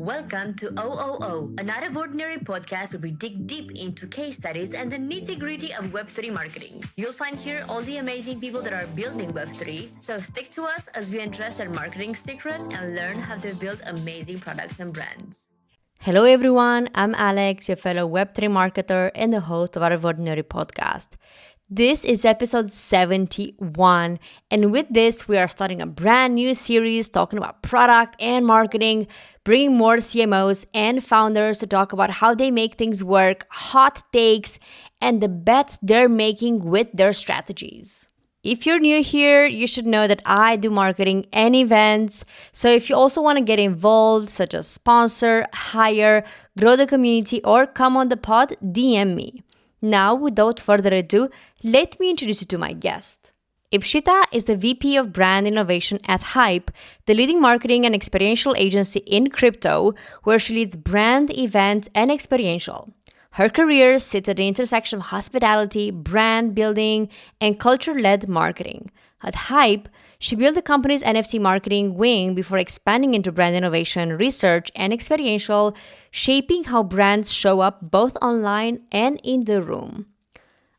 Welcome to OOO, an out of ordinary podcast where we dig deep into case studies and the nitty gritty of Web3 marketing. You'll find here all the amazing people that are building Web3, so stick to us as we entrust their marketing secrets and learn how to build amazing products and brands. Hello everyone, I'm Alex, your fellow Web3 marketer and the host of Out of Ordinary podcast. This is episode 71, and with this, we are starting a brand new series talking about product and marketing, bringing more CMOs and founders to talk about how they make things work, hot takes, and the bets they're making with their strategies. If you're new here, you should know that I do marketing and events. So if you also want to get involved, such as sponsor, hire, grow the community, or come on the pod, DM me. Now, without further ado, let me introduce you to my guest. Ipshita is the VP of Brand Innovation at Hype, the leading marketing and experiential agency in crypto, where she leads brand, events, and experiential. Her career sits at the intersection of hospitality, brand building, and culture-led marketing. At Hype, she built the company's NFT marketing wing before expanding into brand innovation, research, and experiential, shaping how brands show up both online and in the room.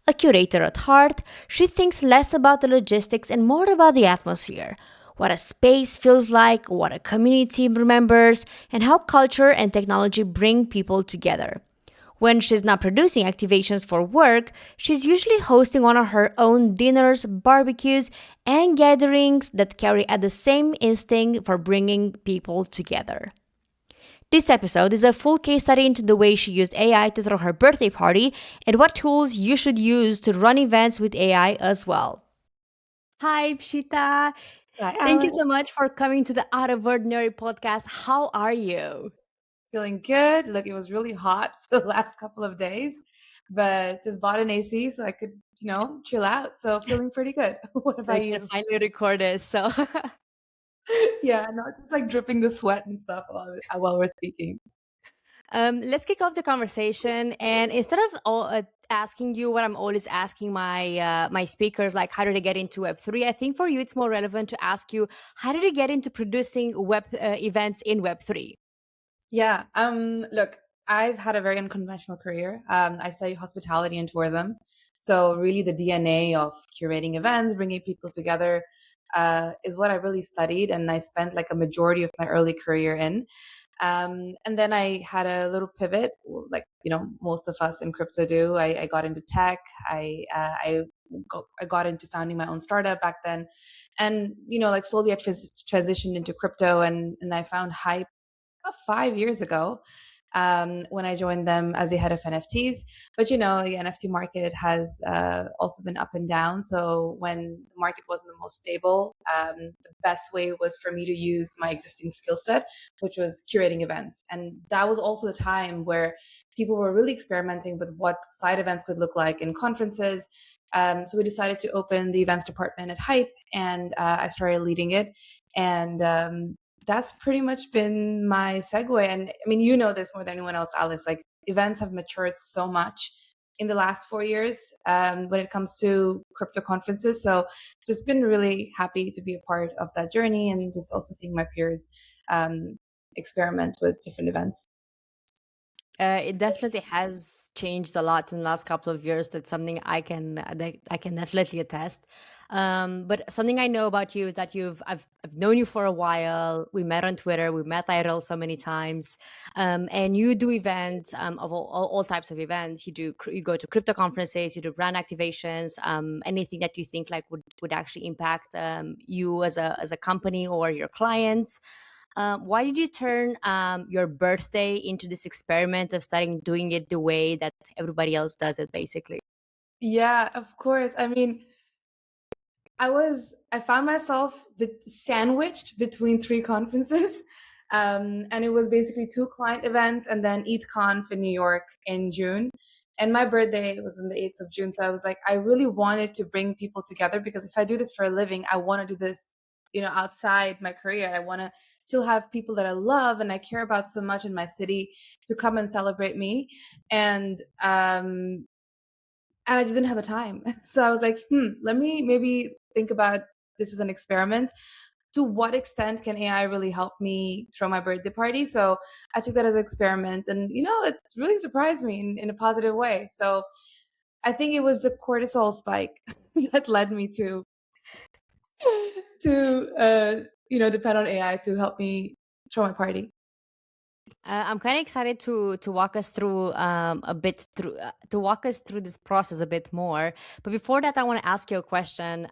A curator at heart, she thinks less about the logistics and more about the atmosphere. What a space feels like, what a community remembers, and how culture and technology bring people together. When she's not producing activations for work, she's usually hosting one of her own dinners, barbecues, and gatherings that carry at the same instinct for bringing people together. This episode is a full case study into the way she used AI to throw her birthday party and what tools you should use to run events with AI as well. Hi, Pshita. Hi, Thank you Alex. so much for coming to the Out of Ordinary podcast. How are you? Feeling good. Look, it was really hot for the last couple of days, but just bought an AC so I could, chill out. So feeling pretty good. What So we about can you? finally record this. So Yeah, no, just like dripping the sweat and stuff while we're speaking. let's kick off the conversation. And instead of asking you what I'm always asking my speakers, like how did I get into Web3? I think for you it's more relevant to ask you how did you get into producing web events in Web3? Yeah. Look, I've had a very unconventional career. I studied hospitality and tourism. So really the DNA of curating events, bringing people together, is what I really studied. And I spent like a majority of my early career in. And then I had a little pivot, like most of us in crypto do. I got into tech. I got into founding my own startup back then, and like slowly I transitioned into crypto, and I found Hype about 5 years ago, when I joined them as the head of NFTs. But the NFT market has also been up and down. So when the market wasn't the most stable, the best way was for me to use my existing skill set, which was curating events. And that was also the time where people were really experimenting with what side events could look like in conferences. So we decided to open the events department at Hype, and I started leading it. And that's pretty much been my segue. And I mean, you know this more than anyone else, Alex. Like, events have matured so much in the last 4 years, when it comes to crypto conferences. So just been really happy to be a part of that journey, and just also seeing my peers experiment with different events. It definitely has changed a lot in the last couple of years. That's something I can definitely attest. But something I know about you is that I've known you for a while. We met on Twitter. We met IRL so many times, and you do events of all types of events. You go to crypto conferences. You do brand activations. Anything that you think like would actually impact you as a company or your clients. Why did you turn your birthday into this experiment of starting doing it the way that everybody else does it, basically? Yeah, of course. I mean, I found myself sandwiched between three conferences. And it was basically two client events and then ETHConf in New York in June. And my birthday was on the 8th of June. So I was like, I really wanted to bring people together, because if I do this for a living, I want to do this, outside my career. I want to still have people that I love and I care about so much in my city to come and celebrate me. And I just didn't have the time. So I was like, let me maybe think about this as an experiment. to what extent can AI really help me throw my birthday party? So I took that as an experiment, and it really surprised me in a positive way. So I think it was the cortisol spike that led me to depend on AI to help me throw my party. I'm kind of excited to walk us through a bit through to walk us through this process a bit more. But before that, I want to ask you a question.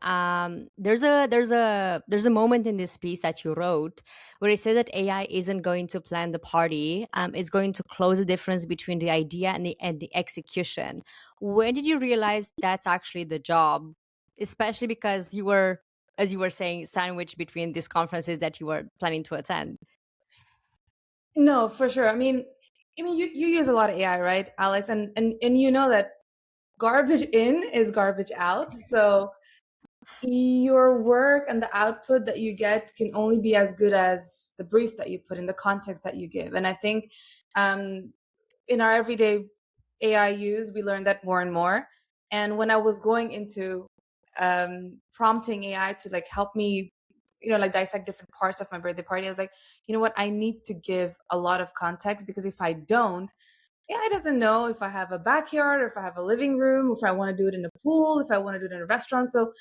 There's a moment in this piece that you wrote where it said that AI isn't going to plan the party. It's going to close the difference between the idea and the execution. When did you realize that's actually the job? Especially because you were, as you were saying, sandwiched between these conferences that you were planning to attend. No, for sure. You use a lot of AI, right, Alex? And you know that garbage in is garbage out. So your work and the output that you get can only be as good as the brief that you put in, the context that you give. And I think in our everyday AI use, we learn that more and more. And when I was going into prompting AI to like help me, like dissect different parts of my birthday party, I was like, you know what, I need to give a lot of context, because if I don't, AI doesn't know if I have a backyard or if I have a living room, if I want to do it in a pool, if I want to do it in a restaurant. So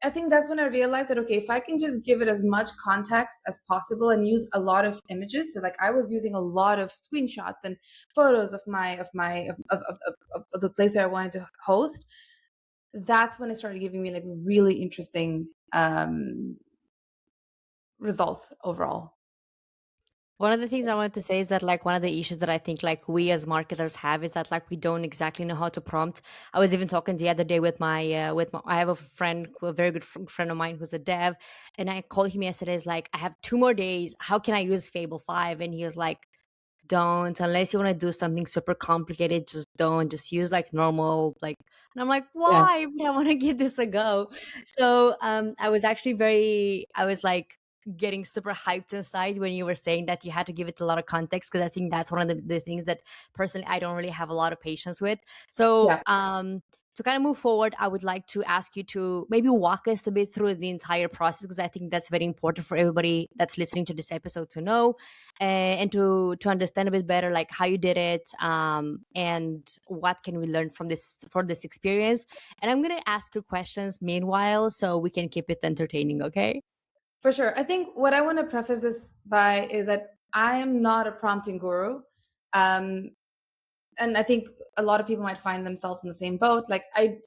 I think that's when I realized that, okay, if I can just give it as much context as possible and use a lot of images. So like I was using a lot of screenshots and photos of the place that I wanted to host. That's when it started giving me like really interesting results overall. One of the things I wanted to say is that like one of the issues that I think like we as marketers have is that like we don't exactly know how to prompt. I was even talking the other day with my I have a friend, a very good friend of mine who's a dev, and I called him yesterday. Is like, I have 2 more days. How can I use Fable 5? And he was like, don't, unless you want to do something super complicated, just don't, just use like normal, like. And I'm like, Yeah. why? I want to give this a go. So I was actually I was like getting super hyped inside when you were saying that you had to give it a lot of context, because I think that's one of the things that personally I don't really have a lot of patience with. So Yeah. to kind of move forward, I would like to ask you to maybe walk us a bit through the entire process, because I think that's very important for everybody that's listening to this episode to know, and to understand a bit better like how you did it, and what can we learn from this experience. And I'm going to ask you questions meanwhile so we can keep it entertaining, okay? For sure. I think what I want to preface this by is that I am not a prompting guru. Um, and I think a lot of people might find themselves in the same boat. I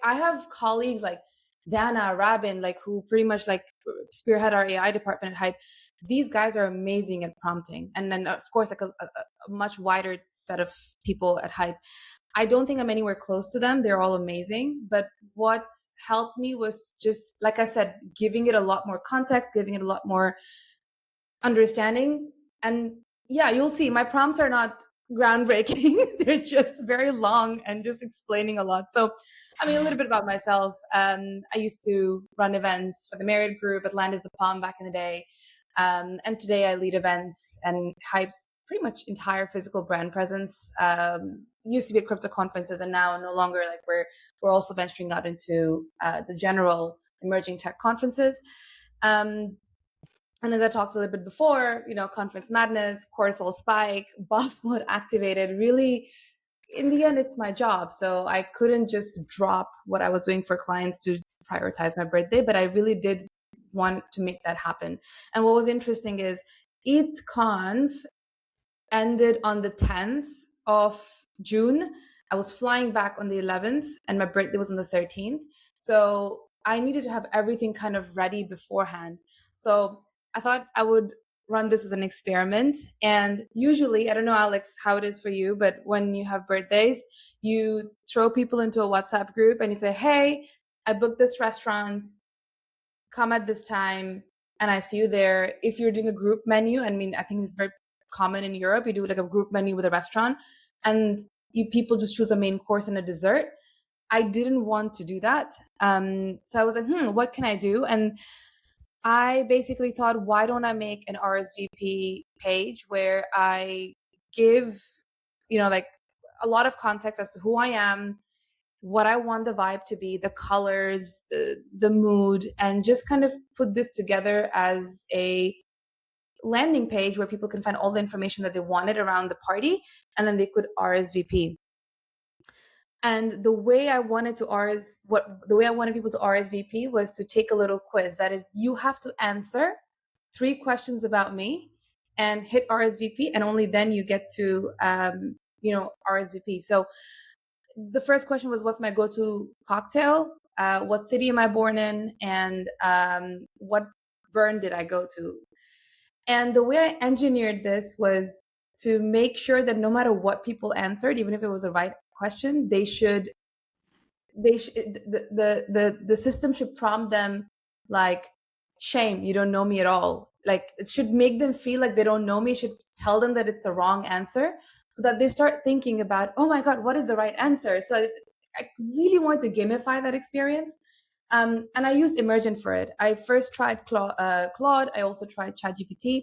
have colleagues like Dana, Rabin, like who pretty much like spearhead our AI department at Hype. These guys are amazing at prompting. And then of course like a much wider set of people at Hype. I don't think I'm anywhere close to them. They're all amazing. But what helped me was just, like I said, giving it a lot more context, giving it a lot more understanding. And yeah, you'll see my prompts are not groundbreaking. They're just very long and just explaining a lot. So, a little bit about myself. I used to run events for the Marriott Group, Atlantis the Palm back in the day. And today I lead events and Hype's pretty much entire physical brand presence. Used to be at crypto conferences, and now no longer. Like we're also venturing out into the general emerging tech conferences. And as I talked a little bit before, Conference Madness, Cortisol Spike, Boss Mode activated, really, in the end, it's my job. So I couldn't just drop what I was doing for clients to prioritize my birthday, but I really did want to make that happen. And what was interesting is ETHConf ended on the 10th of June. I was flying back on the 11th, and my birthday was on the 13th. So I needed to have everything kind of ready beforehand. So I thought I would run this as an experiment. And usually, I don't know, Alex, how it is for you, but when you have birthdays, you throw people into a WhatsApp group and you say, hey, I booked this restaurant, come at this time, and I see you there. If you're doing a group menu, I think it's very common in Europe, you do like a group menu with a restaurant, and people just choose a main course and a dessert. I didn't want to do that. So I was like, what can I do? And I basically thought, why don't I make an RSVP page where I give, like a lot of context as to who I am, what I want the vibe to be, the colors, the mood, and just kind of put this together as a landing page where people can find all the information that they wanted around the party, and then they could RSVP. And the way I wanted people to RSVP was to take a little quiz. That is, you have to answer 3 questions about me and hit RSVP, and only then you get to RSVP. So the first question was, what's my go-to cocktail? What city am I born in? And what burn did I go to? And the way I engineered this was to make sure that no matter what people answered, even if it was the right question, the system should prompt them like, shame, you don't know me at all. Like, it should make them feel like they don't know me. It should tell them that it's the wrong answer, so that they start thinking about, oh my God, what is the right answer? So I really want to gamify that experience. And I used Emergent for it. I first tried Claude. I also tried ChatGPT.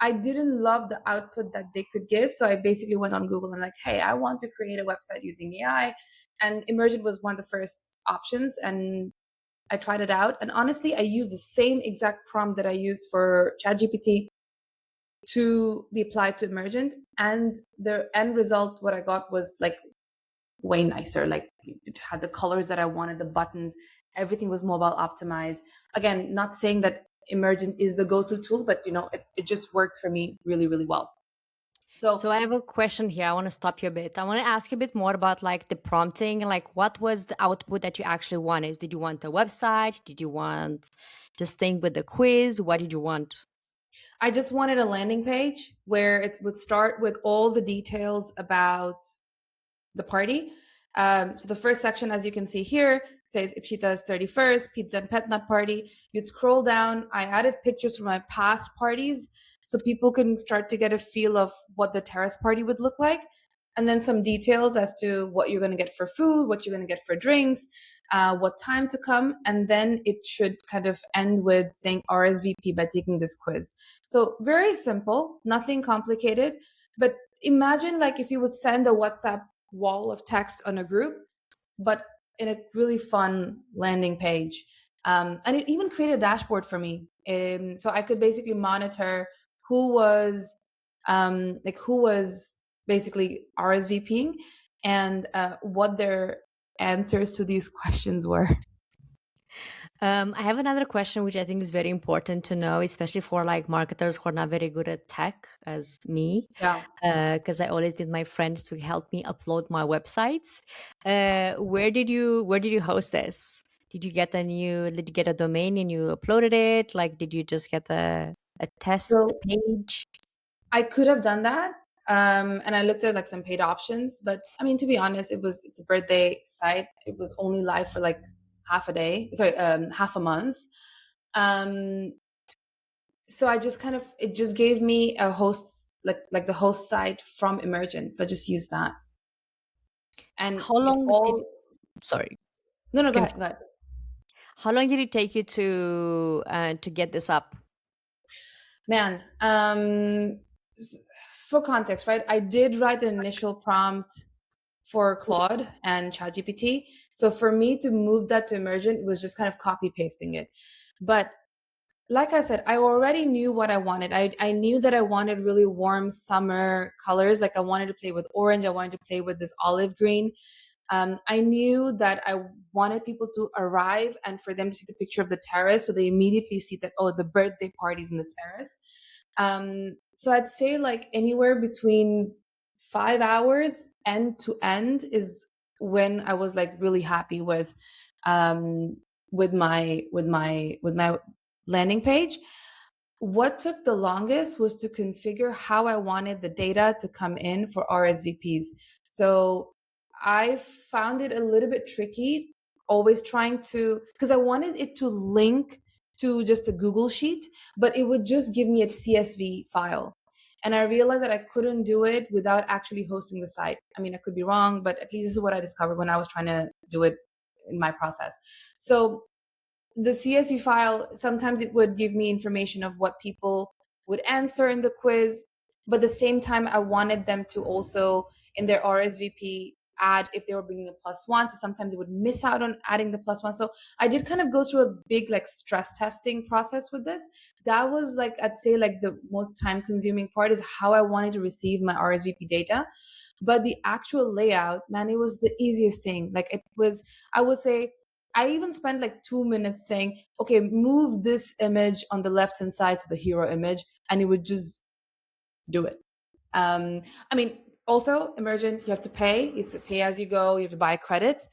I didn't love the output that they could give. So I basically went on Google and like, hey, I want to create a website using AI. And Emergent was one of the first options. And I tried it out. And honestly, I used the same exact prompt that I used for ChatGPT to be applied to Emergent. And the end result, what I got was like way nicer. Like, it had the colors that I wanted, the buttons, everything was mobile optimized. Again, not saying that Emergent is the go-to tool, but it just worked for me really, really well. So I have a question here. I want to stop you a bit. I want to ask you a bit more about like the prompting, like what was the output that you actually wanted? Did you want a website? Did you want just thing with the quiz? What did you want? I just wanted a landing page where it would start with all the details about the party. So the first section, as you can see here, says Ipshita's 31st pizza and pet nut party. You'd scroll down. I added pictures from my past parties so people can start to get a feel of what the terrace party would look like. And then some details as to what you're going to get for food, what you're going to get for drinks, what time to come. And then it should kind of end with saying RSVP by taking this quiz. So very simple, nothing complicated. But imagine like if you would send a WhatsApp wall of text on a group, but in a really fun landing page. And it even created a dashboard for me. So I could basically monitor who was basically RSVPing and what their answers to these questions were. I have another question, which I think is very important to know, especially for like marketers who are not very good at tech as me. Yeah. Because I always need my friends to help me upload my websites. Where did you host this? Did you get a domain and you uploaded it? Like, did you just get a test page? I could have done that. And I looked at like some paid options, but I mean, to be honest, it's a birthday site. It was only live for like half a month. So I just it just gave me a host, like the host site from Emergent. So I just used that. And how long sorry. No, go ahead. How long did it take you to get this up? Man, for context, right? I did write the initial prompt for Claude and ChatGPT. So for me to move that to Emergent, it was just kind of copy pasting it. But like I said, I already knew what I wanted. I knew that I wanted really warm summer colors. Like I wanted to play with orange. I wanted to play with this olive green. I knew that I wanted people to arrive and for them to see the picture of the terrace. So they immediately see that, oh, the birthday party's in the terrace. So I'd say like anywhere between 5 hours end to end is when I was like really happy with my landing page. What took the longest was to configure how I wanted the data to come in for RSVPs. So I found it a little bit tricky, always trying to, because I wanted it to link to just a Google sheet, but it would just give me a CSV file. And I realized that I couldn't do it without actually hosting the site. I mean, I could be wrong, but at least this is what I discovered when I was trying to do it in my process. So the CSV file, sometimes it would give me information of what people would answer in the quiz, but at the same time, I wanted them to also, in their RSVP, add if they were bringing a +1. So sometimes it would miss out on adding the +1. So I did kind of go through a big like stress testing process with this. That was like, I'd say like the most time consuming part is how I wanted to receive my RSVP data. But the actual layout, man, it was the easiest thing. Like it was, I would say, I even spent like 2 minutes saying, okay, move this image on the left hand side to the hero image, and it would just do it. I mean, also Emergent, you have to pay. You have to pay as you go. You have to buy credits.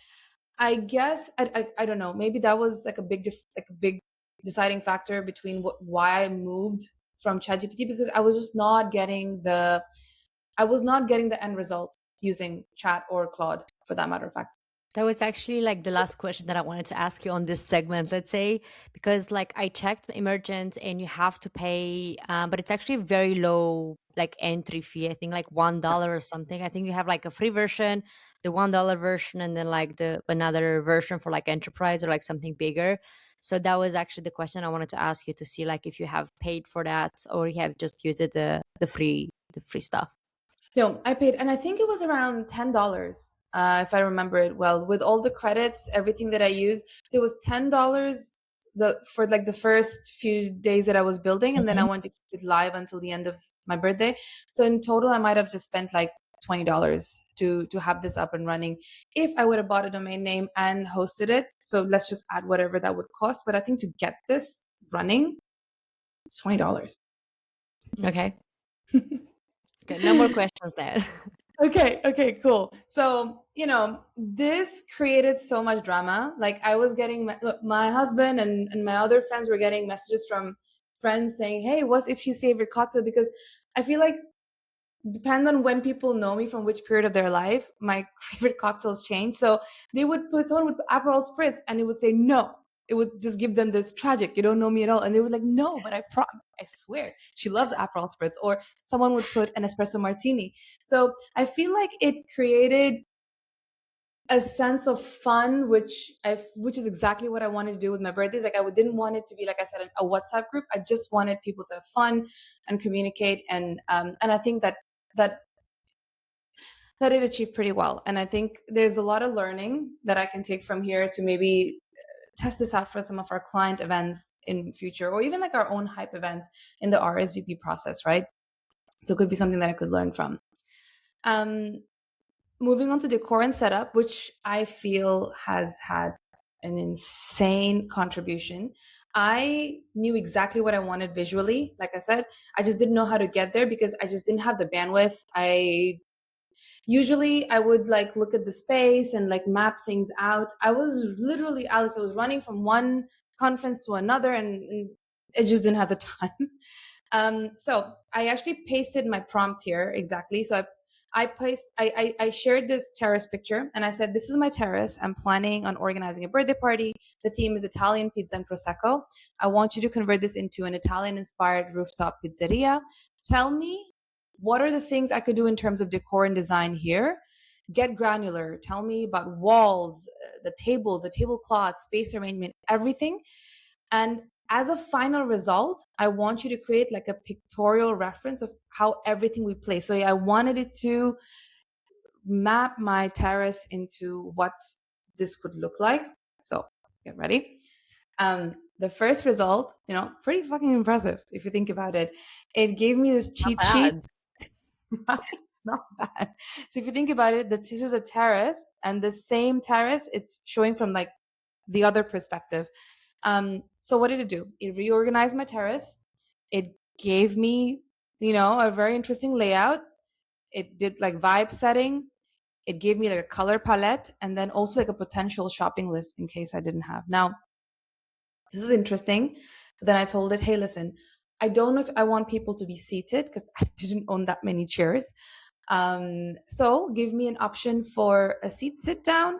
I guess I don't know. Maybe that was like a big deciding factor between why I moved from ChatGPT, because I was just not getting the end result using Chat or Claude, for that matter of fact. That was actually like the last question that I wanted to ask you on this segment, let's say, because like I checked Emergent and you have to pay, but it's actually very low, like entry fee. I think like $1 or something. I think you have like a free version, the $1 version, and then like the another version for like enterprise or like something bigger. So that was actually the question I wanted to ask you, to see like if you have paid for that or you have just used it the free stuff. No, I paid, and I think it was around $10, if I remember it well, with all the credits, everything that I used. So it was $10 for like the first few days that I was building, and then I wanted to keep it live until the end of my birthday. So in total, I might have just spent like $20 to have this up and running if I would have bought a domain name and hosted it. So let's just add whatever that would cost. But I think to get this running, it's $20. Okay. Good. No more questions there. Okay, cool. So, this created so much drama. Like I was getting my husband and my other friends were getting messages from friends saying, "Hey, what's Ipshi's favorite cocktail?" Because I feel like depend on when people know me from which period of their life, my favorite cocktails change. So someone would put Aperol Spritz and it would say no. It would just give them this tragic, you don't know me at all. And they were like, no, but I swear she loves Aperol Spritz. Or someone would put an espresso martini. So I feel like it created a sense of fun, which is exactly what I wanted to do with my birthdays. Like I didn't want it to be, like I said, a WhatsApp group. I just wanted people to have fun and communicate. And I think that it achieved pretty well. And I think there's a lot of learning that I can take from here to maybe test this out for some of our client events in future, or even like our own hype events in the RSVP process, right? So it could be something that I could learn from. Moving on to decor and setup, which I feel has had an insane contribution. I knew exactly what I wanted visually. Like I said, I just didn't know how to get there because I just didn't have the bandwidth. Usually I would like look at the space and like map things out. I was literally, Alice, I was running from one conference to another and I just didn't have the time. So I actually pasted my prompt here exactly. So I shared this terrace picture and I said, this is my terrace. I'm planning on organizing a birthday party. The theme is Italian pizza and Prosecco. I want you to convert this into an Italian inspired rooftop pizzeria. Tell me, what are the things I could do in terms of decor and design here? Get granular. Tell me about walls, the tables, the tablecloth, space arrangement, everything. And as a final result, I want you to create like a pictorial reference of how everything we place. So I wanted it to map my terrace into what this could look like. So get ready. The first result, pretty fucking impressive if you think about it. It gave me this cheat sheet. It's not bad. So if you think about it, this is a terrace, and the same terrace, it's showing from like the other perspective. So what did it do? It reorganized my terrace. It gave me, a very interesting layout. It did like vibe setting. It gave me like a color palette, and then also like a potential shopping list in case I didn't have. Now, this is interesting. But then I told it, hey, listen, I don't know if I want people to be seated because I didn't own that many chairs. So give me an option for a sit down,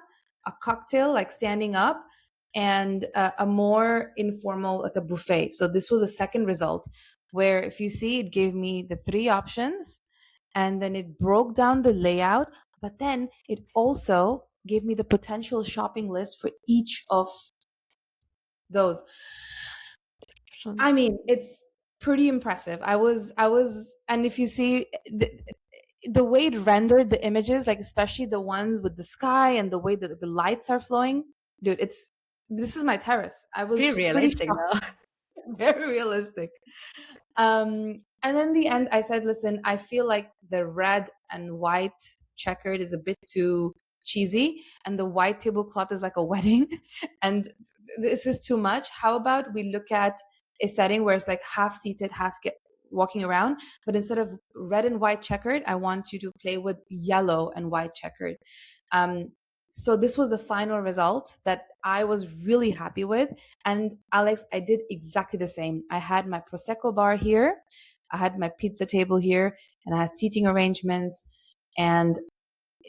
a cocktail, like standing up, and a more informal, like a buffet. So this was a second result where if you see, it gave me the 3 options and then it broke down the layout, but then it also gave me the potential shopping list for each of those. I mean, it's pretty impressive. I was, and if you see, the way it rendered the images, like especially the ones with the sky and the way that the lights are flowing, dude, this is my terrace. I Pretty was pretty realistic shocked. though. Very realistic. And then in the end, I said, listen, I feel like the red and white checkered is a bit too cheesy, and the white tablecloth is like a wedding, and this is too much. How about we look at a setting where it's like half seated, half walking around, but instead of red and white checkered, I want you to play with yellow and white checkered. Um, so this was the final result that I was really happy with. And Alex, I did exactly the same. I had my Prosecco bar here, I had my pizza table here, and I had seating arrangements. And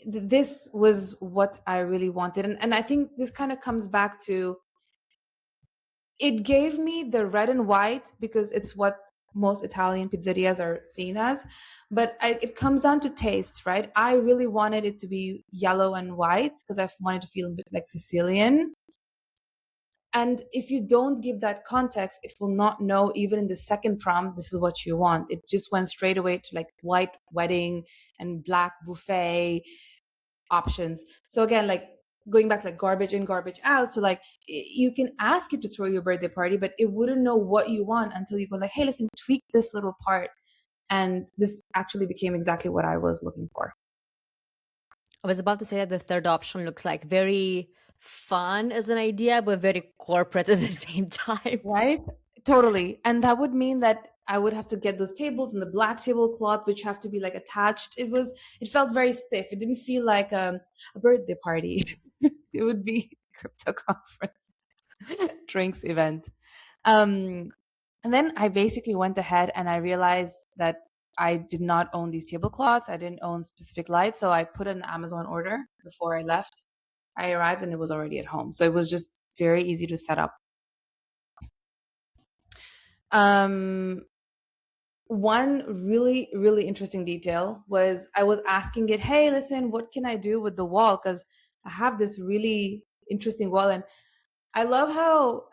this was what I really wanted. And I think this kind of comes back to, it gave me the red and white because it's what most Italian pizzerias are seen as. But it comes down to taste, right? I really wanted it to be yellow and white because I wanted to feel a bit like Sicilian. And if you don't give that context, it will not know, even in the second prompt, this is what you want. It just went straight away to like white wedding and black buffet options. So again, like going back, like garbage in, garbage out. So like you can ask it to throw your birthday party, but it wouldn't know what you want until you go like, hey, listen, tweak this little part. And this actually became exactly what I was looking for. I was about to say that the third option looks like very fun as an idea, but very corporate at the same time. Right? Totally. And that would mean that I would have to get those tables and the black tablecloth, which have to be like attached. It felt very stiff. It didn't feel like a birthday party. It would be a crypto conference drinks event. And then I basically went ahead and I realized that I did not own these tablecloths. I didn't own specific lights. So I put an Amazon order before I left. I arrived and it was already at home. So it was just very easy to set up. One really, really interesting detail was I was asking it, hey, listen, what can I do with the wall? Because I have this really interesting wall. And I love how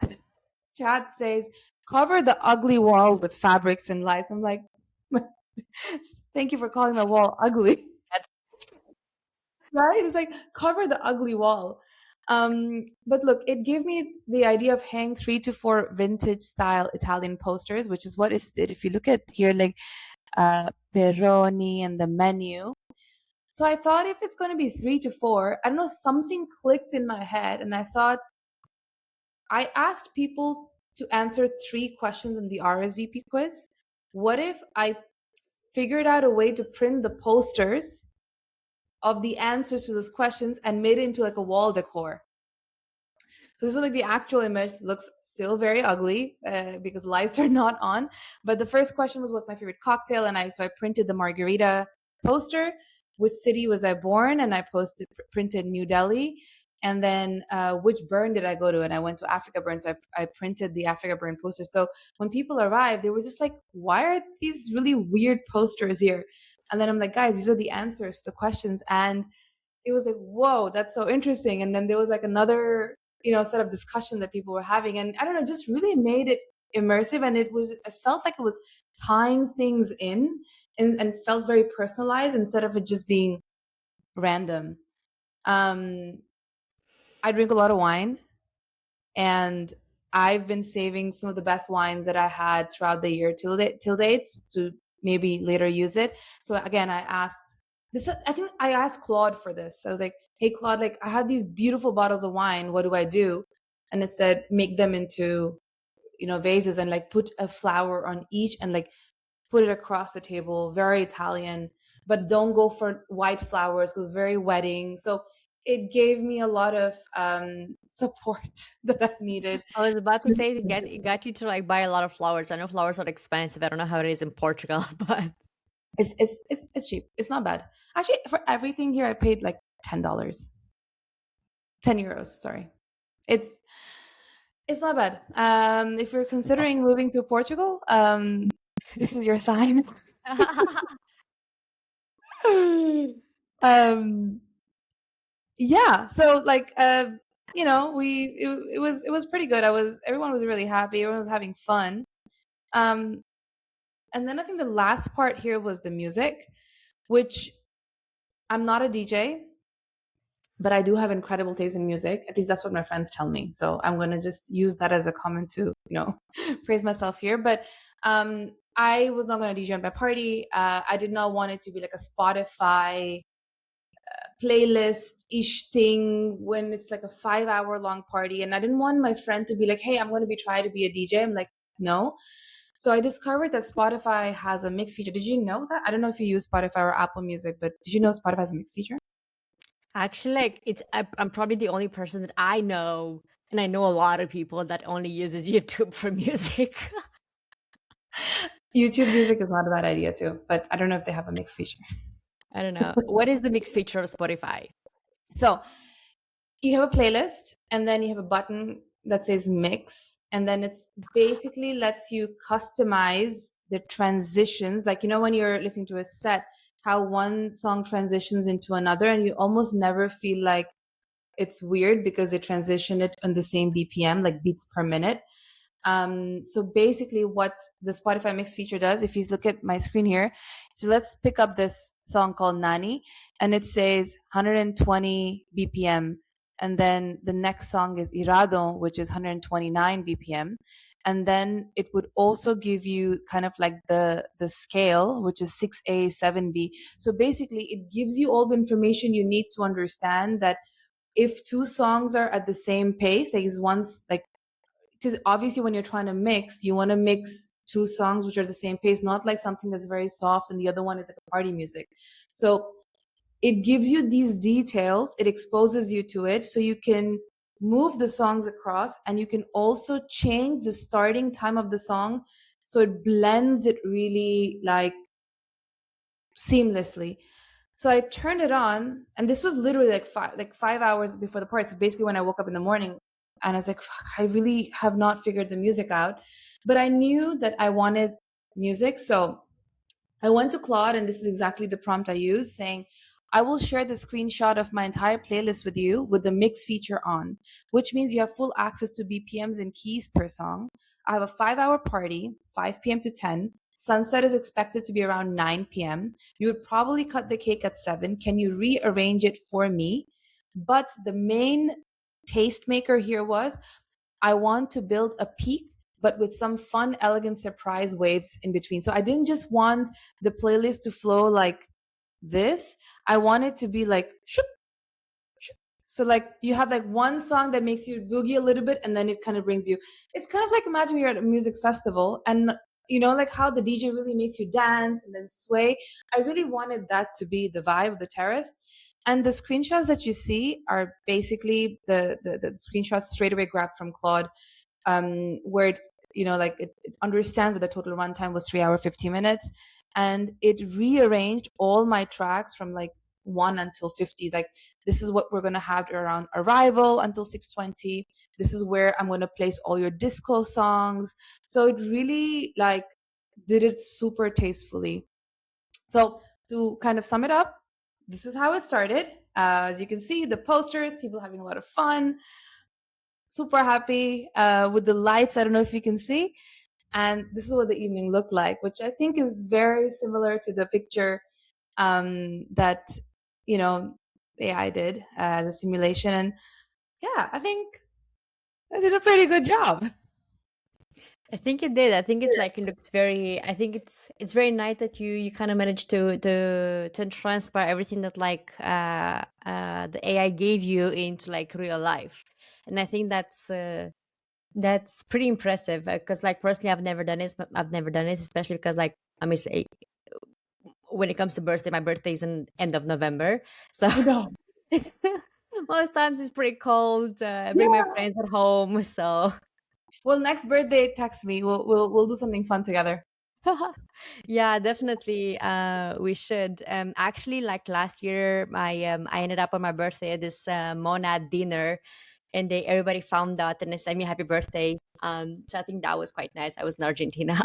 chat says, cover the ugly wall with fabrics and lights. I'm like, thank you for calling my wall ugly. Right? It's like, cover the ugly wall. But look, it gave me the idea of hang 3 to 4 vintage style Italian posters, which is what it did. If you look at here, like Peroni and the menu. So I thought if it's going to be 3 to 4, I don't know, something clicked in my head, and I thought, I asked people to answer 3 questions in the RSVP quiz. What if I figured out a way to print the posters of the answers to those questions and made it into like a wall decor? So this is like the actual image. Looks still very ugly because lights are not on. But the first question was, what's my favorite cocktail? And so I printed the margarita poster. Which city was I born? And I printed New Delhi. And then which burn did I go to? And I went to Africa Burn. So I printed the Africa Burn poster. So when people arrived, they were just like, why are these really weird posters here? And then I'm like, guys, these are the answers to the questions. And it was like, whoa, that's so interesting. And then there was like another, set of discussion that people were having. And I don't know, just really made it immersive. And it felt like it was tying things in and felt very personalized instead of it just being random. I drink a lot of wine, and I've been saving some of the best wines that I had throughout the year till date to maybe later use it. So again, I think I asked Claude for this. I was like, hey, Claude, like I have these beautiful bottles of wine. What do I do? And it said, make them into, vases and like put a flower on each and like put it across the table. Very Italian, but don't go for white flowers because very wedding. So it gave me a lot of support that I've needed. I was about to say it got you to like buy a lot of flowers. I know flowers are expensive. I don't know how it is in Portugal, but it's cheap. It's not bad. Actually, for everything here, I paid like $10. 10 euros, sorry. It's not bad. If you're considering moving to Portugal, this is your sign. Yeah, so like it was pretty good. Everyone was really happy, everyone was having fun. And then I think the last part here was the music. which I'm not a DJ, but I do have incredible taste in music. At least that's what my friends tell me. So I'm going to just use that as a comment to, praise myself here. But I was not going to DJ at my party. I did not want it to be like a Spotify playlist-ish thing when it's like a 5-hour long party. And I didn't want my friend to be like, hey, I'm going to be trying to be a DJ. I'm like, no. So I discovered that Spotify has a mix feature. Did you know that? I don't know if you use Spotify or Apple Music, but did you know Spotify has a mix feature? Actually, like I'm probably the only person that I know, and I know a lot of people that only uses YouTube for music. YouTube Music is not a bad idea too, but I don't know if they have a mix feature. I don't know. What is the mix feature of Spotify? So you have a playlist, and then you have a button that says mix, and then it's basically lets you customize the transitions. Like, when you're listening to a set, how one song transitions into another, and you almost never feel like it's weird because they transition it on the same BPM, like beats per minute. So basically what the Spotify mix feature does, if you look at my screen here, so let's pick up this song called Nani, and it says 120 BPM. And then the next song is Irado, which is 129 BPM. And then it would also give you kind of like the scale, which is 6A, 7B. So basically it gives you all the information you need to understand that if two songs are at the same pace, like is one's like, because obviously when you're trying to mix, you want to mix two songs which are the same pace, not like something that's very soft and the other one is like a party music. So it gives you these details, it exposes you to it, so you can move the songs across, and you can also change the starting time of the song so it blends it really like seamlessly. So I turned it on, and this was literally like 5 hours before the party. So basically when I woke up in the morning, and I was like, fuck, I really have not figured the music out. But I knew that I wanted music. So I went to Claude, and this is exactly the prompt I used, saying, I will share the screenshot of my entire playlist with you with the mix feature on, which means you have full access to BPMs and keys per song. I have a 5-hour party, 5 p.m. to 10. Sunset is expected to be around 9 p.m. You would probably cut the cake at 7. Can you rearrange it for me? But the main tastemaker here was, I want to build a peak, but with some fun, elegant surprise waves in between. So I didn't just want the playlist to flow like this. I want it to be like, shoop, shoop. So like you have like one song that makes you boogie a little bit, and then it kind of brings you, it's kind of like, imagine you're at a music festival, and like how the DJ really makes you dance and then sway. I really wanted that to be the vibe of the terrace. And the screenshots that you see are basically the screenshots straight away grabbed from Claude, where it understands that the total runtime was 3 hours 50 minutes, and it rearranged all my tracks from like 1 until 50. Like, this is what we're going to have around arrival until 6:20. This is where I'm going to place all your disco songs. So it really like did it super tastefully. So to kind of sum it up, this is how it started. As you can see, the posters, people having a lot of fun, super happy with the lights. I don't know if you can see. And this is what the evening looked like, which I think is very similar to the picture that, the AI did as a simulation. And yeah, I think I did a pretty good job. I think it did. I think it's like, it looks very, I think it's very nice that you kind of managed to transpire everything that like the AI gave you into like real life. And I think that's pretty impressive, because like personally I've never done this, especially because like I mean, when it comes to birthday, my birthday is in end of November, so most times it's pretty cold. I bring my friends at home, so well, next birthday, text me. We'll do something fun together. yeah, definitely. We should. Actually, like last year, I ended up on my birthday at this Monad dinner, and everybody found out and they sang me happy birthday. So I think that was quite nice. I was in Argentina.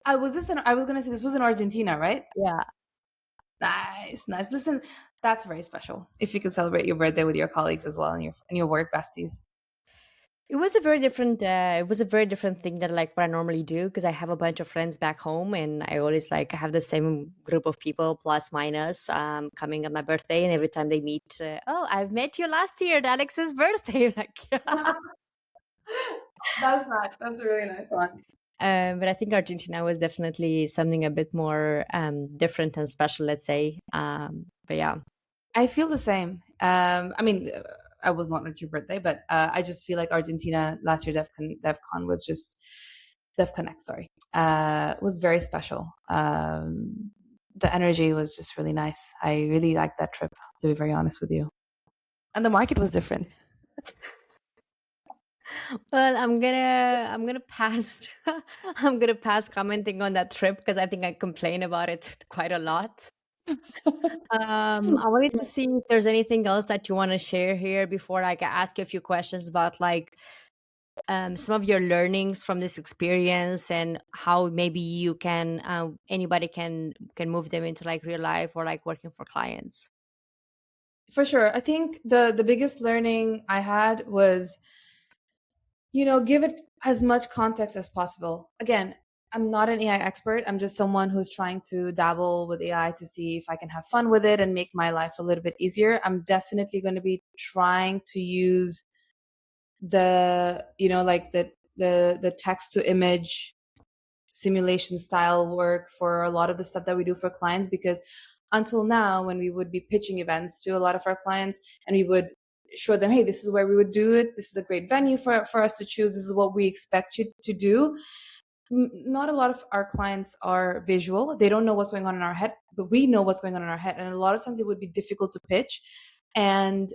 I was gonna say this was in Argentina, right? Yeah. Nice. Listen, that's very special. If you can celebrate your birthday with your colleagues as well and your work besties. It was a very different. It was a very different thing than like what I normally do because I have a bunch of friends back home, and I always like have the same group of people plus minus coming on my birthday, and every time they meet, oh, I've met you last year at Alex's birthday. Like, yeah. That's nice. That's a really nice one. But I think Argentina was definitely something a bit more different and special, let's say. But yeah. I feel the same. I mean, I was not at your birthday, but I just feel like Argentina last year, DevCon was just DevConnect. Sorry, was very special. The energy was just really nice. I really liked that trip, to be very honest with you. And the market was different. Well, I'm gonna pass. I'm gonna pass commenting on that trip because I think I complain about it quite a lot. I wanted to see if there's anything else that you want to share here before I can ask you a few questions about like some of your learnings from this experience and how maybe you can anybody can move them into like real life or like working for clients. For sure. I think the biggest learning I had was, give it as much context as possible. Again, I'm not an AI expert. I'm just someone who's trying to dabble with AI to see if I can have fun with it and make my life a little bit easier. I'm definitely going to be trying to use like the text to image simulation style work for a lot of the stuff that we do for clients, because until now, when we would be pitching events to a lot of our clients and we would show them, hey, this is where we would do it, this is a great venue for us to choose, this is what we expect you to do. Not a lot of our clients are visual. They don't know what's going on in our head, but we know what's going on in our head, and a lot of times it would be difficult to pitch. And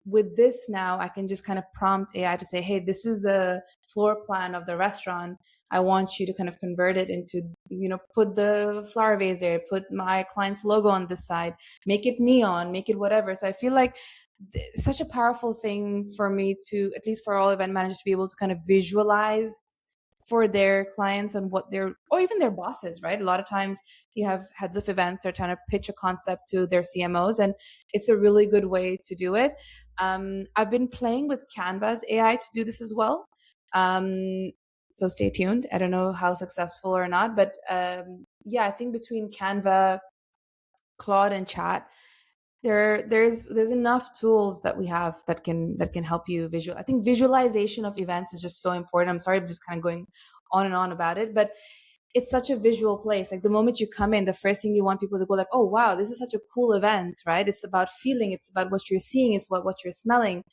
with this now, I can just kind of prompt AI to say, hey, this is the floor plan of the restaurant. I want you to kind of convert it into, put the flower vase there, put my client's logo on this side, make it neon, make it whatever. So I feel like such a powerful thing for me to, at least for all event managers, to be able to kind of visualize for their clients and what they're, or even their bosses, right? A lot of times you have heads of events, they're trying to pitch a concept to their CMOs, and it's a really good way to do it. I've been playing with Canva's AI to do this as well. So stay tuned. I don't know how successful or not, but yeah, I think between Canva, Claude, and Chat, there's enough tools that we have that can help you visual. I think visualization of events is just so important. I'm sorry, I'm just kind of going on and on about it, but it's such a visual place. Like the moment you come in, the first thing you want people to go like, oh wow, this is such a cool event, right? It's about feeling, it's about what you're seeing, it's what you're smelling.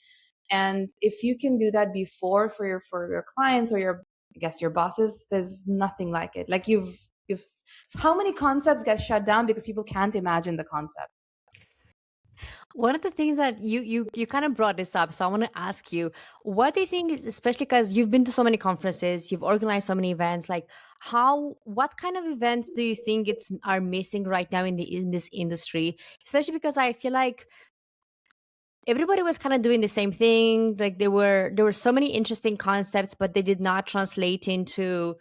And if you can do that before for your clients or your, I guess, your bosses, there's nothing like it. Like you've how many concepts get shut down because people can't imagine the concept. One of the things that you kind of brought this up, so I want to ask you, what do you think is, especially because you've been to so many conferences, you've organized so many events, like what kind of events do you think are missing right now in this industry? Especially because I feel like everybody was kind of doing the same thing. Like there were so many interesting concepts, but they did not translate into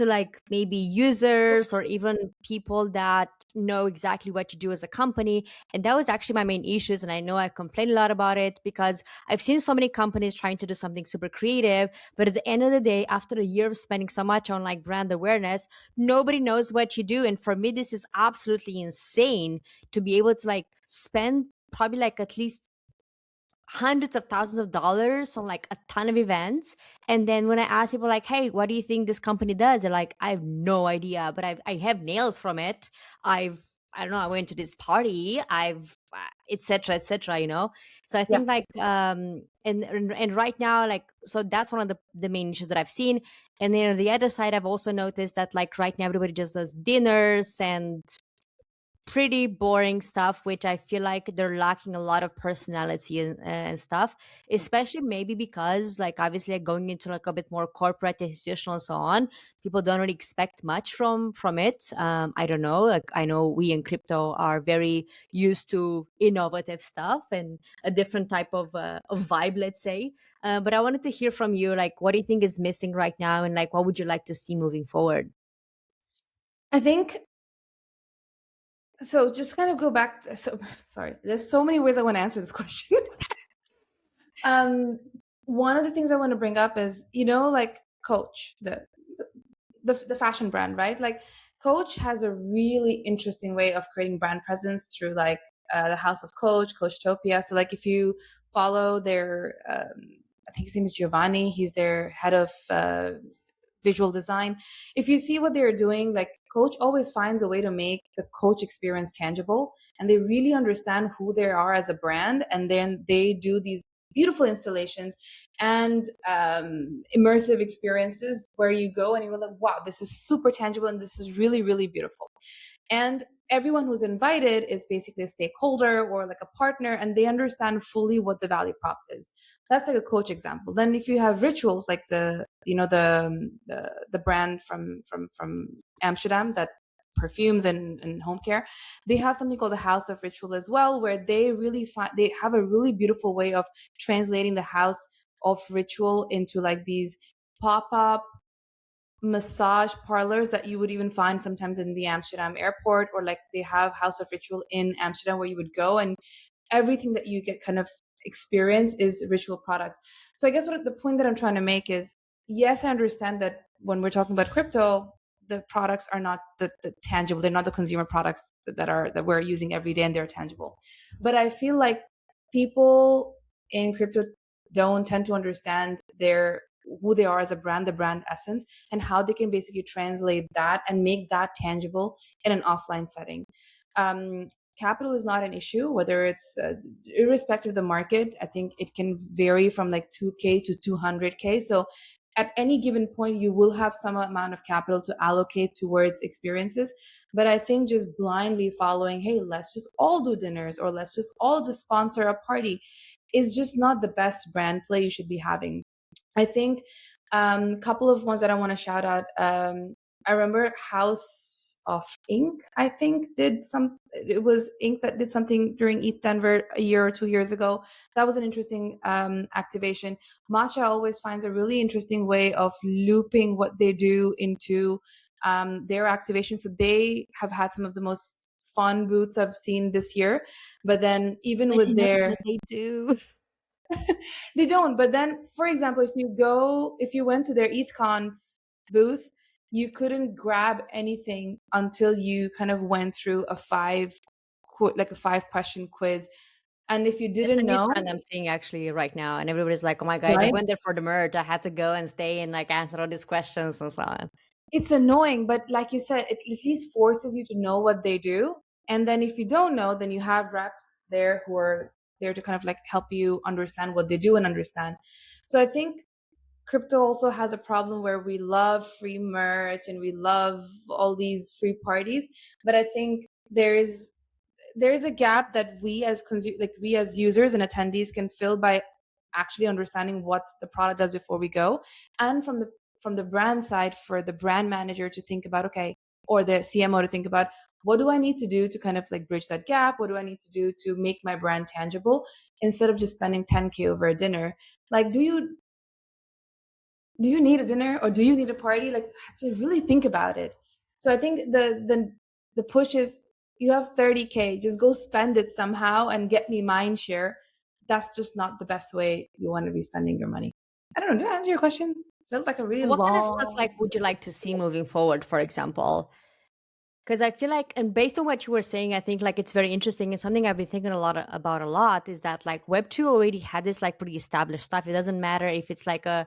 like maybe users or even people that know exactly what you do as a company. And that was actually my main issues. And I know I've complained a lot about it because I've seen so many companies trying to do something super creative, but at the end of the day, after a year of spending so much on like brand awareness, nobody knows what you do. And for me, this is absolutely insane to be able to like spend probably like at least hundreds of thousands of dollars on like a ton of events, and then when I ask people like, hey, what do you think this company does, they're like, I have no idea, but I have nails from it. I don't know, I went to this party, I've etc etc, so I think Yeah. like and right now, like, so that's one of the main issues that I've seen. And then on the other side, I've also noticed that like right now everybody just does dinners and pretty boring stuff, which I feel like they're lacking a lot of personality and stuff, especially maybe because like obviously like going into like a bit more corporate, institutional and so on, people don't really expect much from it. I don't know, like I know we in crypto are very used to innovative stuff and a different type of vibe, let's say. But I wanted to hear from you, like what do you think is missing right now, and like what would you like to see moving forward? I think so. Just kind of go back. So sorry, there's so many ways I want to answer this question. one of the things I want to bring up is, like Coach, the fashion brand, right? Like Coach has a really interesting way of creating brand presence through like the House of Coach, Coachtopia. So like if you follow their, I think his name is Giovanni. He's their head of visual design. If you see what they're doing, like Coach always finds a way to make the Coach experience tangible, and they really understand who they are as a brand, and then they do these beautiful installations and immersive experiences where you go and you're like, wow, this is super tangible and this is really, really beautiful. And everyone who's invited is basically a stakeholder or like a partner, and they understand fully what the value prop is. That's like a Coach example. Then if you have Rituals, like the brand from Amsterdam that perfumes and home care, they have something called the House of Ritual as well, where they have a really beautiful way of translating the House of Ritual into like these pop-up massage parlors that you would even find sometimes in the Amsterdam airport, or like they have House of Ritual in Amsterdam where you would go, and everything that you get kind of experience is Ritual products. So I guess what the point that I'm trying to make is, yes, I understand that when we're talking about crypto, the products are not the tangible, they're not the consumer products that we're using every day and they're tangible. But I feel like people in crypto don't tend to understand who they are as a brand, the brand essence, and how they can basically translate that and make that tangible in an offline setting. Capital is not an issue, whether it's irrespective of the market. I think it can vary from like 2K to 200K. So at any given point, you will have some amount of capital to allocate towards experiences. But I think just blindly following, hey, let's just all do dinners or let's just all just sponsor a party, is just not the best brand play you should be having. I think a couple of ones that I want to shout out. I remember House of Ink, I think it was Ink that did something during ETH Denver a year or 2 years ago. That was an interesting activation. Matcha always finds a really interesting way of looping what they do into their activation. So they have had some of the most fun booths I've seen this year. But then even with their... They do. They don't. But then, for example, if you went to their ETHConf booth, you couldn't grab anything until you kind of went through a 5-question quiz. And if you It's a didn't new know, trend I'm seeing actually right now, and everybody's like, "Oh my god, I just right? went there for the merch. I had to go and stay and like answer all these questions and so on." It's annoying, but like you said, it at least forces you to know what they do. And then if you don't know, then you have reps there who are there to kind of like help you understand what they do and understand. So I think crypto also has a problem where we love free merch and we love all these free parties, but I think there is a gap that we as users and attendees can fill by actually understanding what the product does before we go, and from the brand side, for the brand manager to think about, okay, or the CMO to think about, what do I need to do to kind of like bridge that gap? What do I need to do to make my brand tangible, instead of just spending 10K over a dinner? Like, do you need a dinner or do you need a party? Like, to really think about it. So I think the push is, you have 30K, just go spend it somehow and get me mind share. That's just not the best way you want to be spending your money. I don't know. Did I answer your question? Felt like a really What kind of stuff long... like would you like to see moving forward, for example? Because I feel like, and based on what you were saying, I think like it's very interesting, and something I've been thinking about a lot is that like Web2 already had this like pretty established stuff. It doesn't matter if it's like a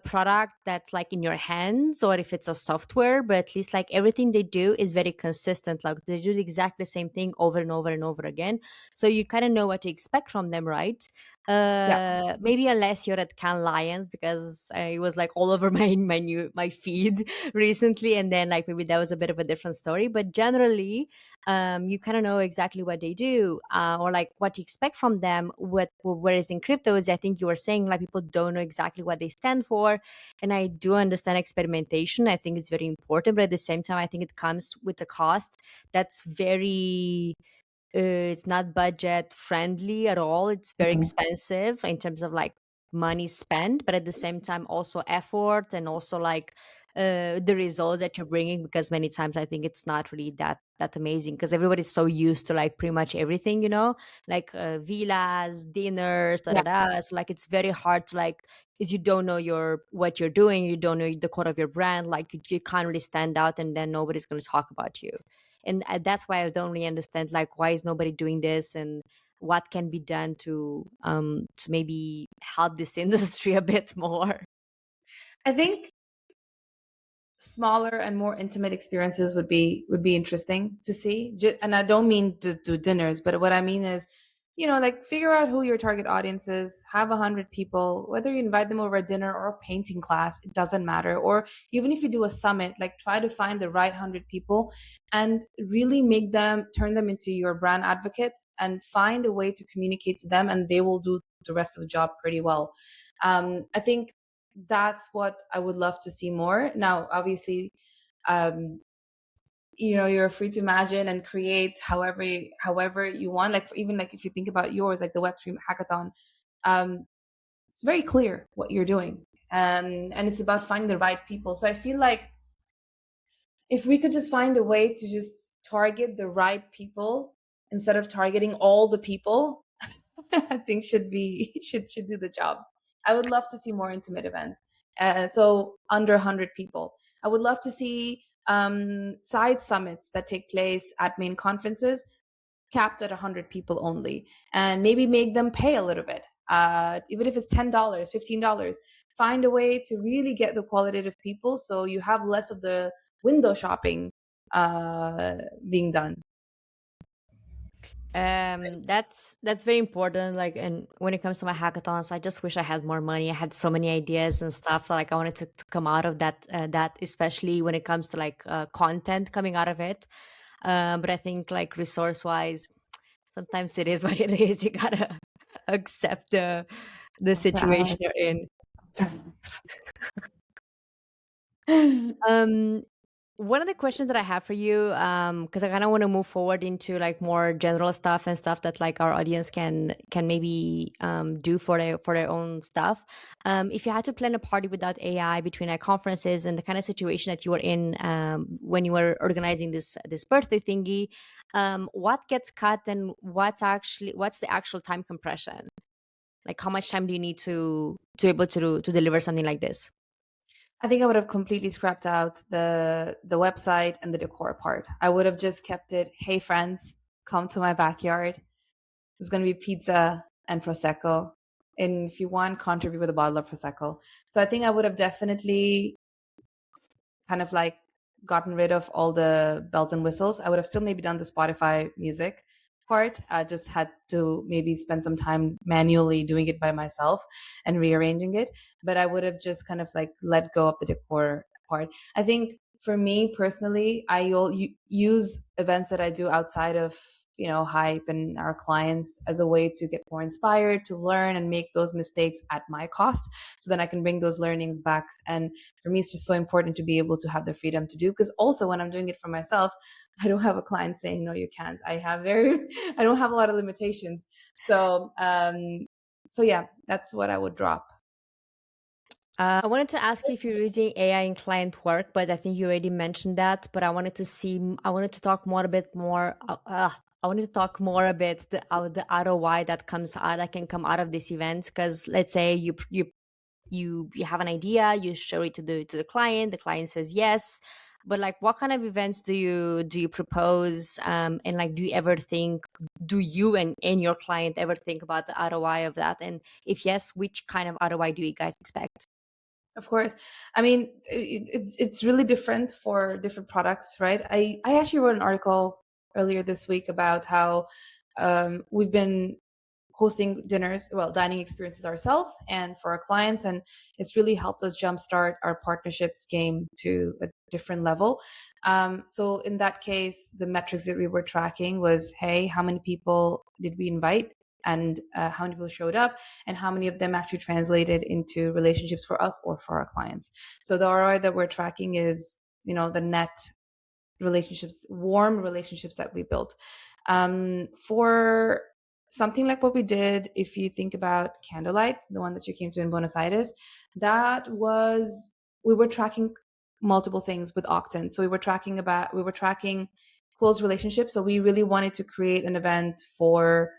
product that's like in your hands or if it's a software, but at least like everything they do is very consistent. Like they do exactly the same thing over and over and over again. So you kind of know what to expect from them, right? Yeah. Maybe unless you're at Cannes Lions, because it was like all over my feed recently, and then like maybe that was a bit of a different story. But generally, you kind of know exactly what they do, or like what to expect from them. Whereas in cryptos, I think you were saying like people don't know exactly what they stand for, and I do understand experimentation. I think it's very important, but at the same time, I think it comes with a cost that's very it's not budget friendly at all. It's very Mhm. expensive in terms of like money spent, but at the same time also effort, and also like the results that you're bringing, because many times I think it's not really that amazing, because everybody's so used to like pretty much everything, like villas, dinners, da Yeah. da da. So like it's very hard to like, is you don't know what you're doing, you don't know the core of your brand, like you can't really stand out, and then nobody's going to talk about you. And that's why I don't really understand like why is nobody doing this, and what can be done to maybe help this industry a bit more. I think smaller and more intimate experiences would be interesting to see. And I don't mean to do dinners, but what I mean is, like figure out who your target audience is, have 100 people, whether you invite them over a dinner or a painting class, it doesn't matter. Or even if you do a summit, like try to find the right 100 people and really turn them into your brand advocates, and find a way to communicate to them, and they will do the rest of the job pretty well. I think that's what I would love to see more. Now, obviously, um, you're free to imagine and create however you want. Like even like if you think about yours, like the Web3 hackathon, um, it's very clear what you're doing, and it's about finding the right people. So I feel like if we could just find a way to just target the right people instead of targeting all the people, I think should do the job. I would love to see more intimate events, so under 100 people. I would love to see side summits that take place at main conferences, capped at 100 people only, and maybe make them pay a little bit, even if it's $10, $15. Find a way to really get the qualitative people, so you have less of the window shopping being done. That's very important. Like, and when it comes to my hackathons, I just wish I had more money. I had so many ideas and stuff that like I wanted to come out of that especially when it comes to like content coming out of it. But I think like resource wise, sometimes it is what it is. You gotta accept the situation you're in. um One of the questions that I have for you, because I kind of want to move forward into like more general stuff and stuff that like our audience can maybe do for their own stuff. If you had to plan a party without AI between like conferences and the kind of situation that you were in when you were organizing this birthday thingy, what gets cut and what's the actual time compression? Like how much time do you need to able to deliver something like this? I think I would have completely scrapped out the website and the decor part. I would have just kept it, hey friends, come to my backyard. There's gonna be pizza and prosecco. And if you want, contribute with a bottle of prosecco. So I think I would have definitely kind of like gotten rid of all the bells and whistles. I would have still maybe done the Spotify music part. I just had to maybe spend some time manually doing it by myself and rearranging it. But I would have just kind of like let go of the decor part. I think for me personally, use events that I do outside of Hype and our clients as a way to get more inspired, to learn and make those mistakes at my cost, so then I can bring those learnings back. And for me, it's just so important to be able to have the freedom to do, because also when I'm doing it for myself, I don't have a client saying no you can't. I don't have a lot of limitations. So yeah, that's what I would drop. I wanted to ask you if you're using AI in client work, but I think you already mentioned that. But I wanted to talk more a bit more. I wanted to talk more a bit the ROI that can come out of this event. Because let's say you have an idea, you show it to the client says yes. But like, what kind of events do you propose? And like, do you and your client ever think about the ROI of that? And if yes, which kind of ROI do you guys expect? Of course. I mean, it's really different for different products, right? I actually wrote an article earlier this week about how we've been hosting dining experiences ourselves and for our clients, and it's really helped us jumpstart our partnerships game to a different level. So in that case, the metrics that we were tracking was, hey, how many people did we invite? And how many people showed up, and how many of them actually translated into relationships for us or for our clients. So the ROI that we're tracking is, the net relationships, warm relationships that we built. For something like what we did, if you think about Candlelight, the one that you came to in Buenos Aires, we were tracking multiple things with Octant. So we were tracking close relationships. So we really wanted to create an event for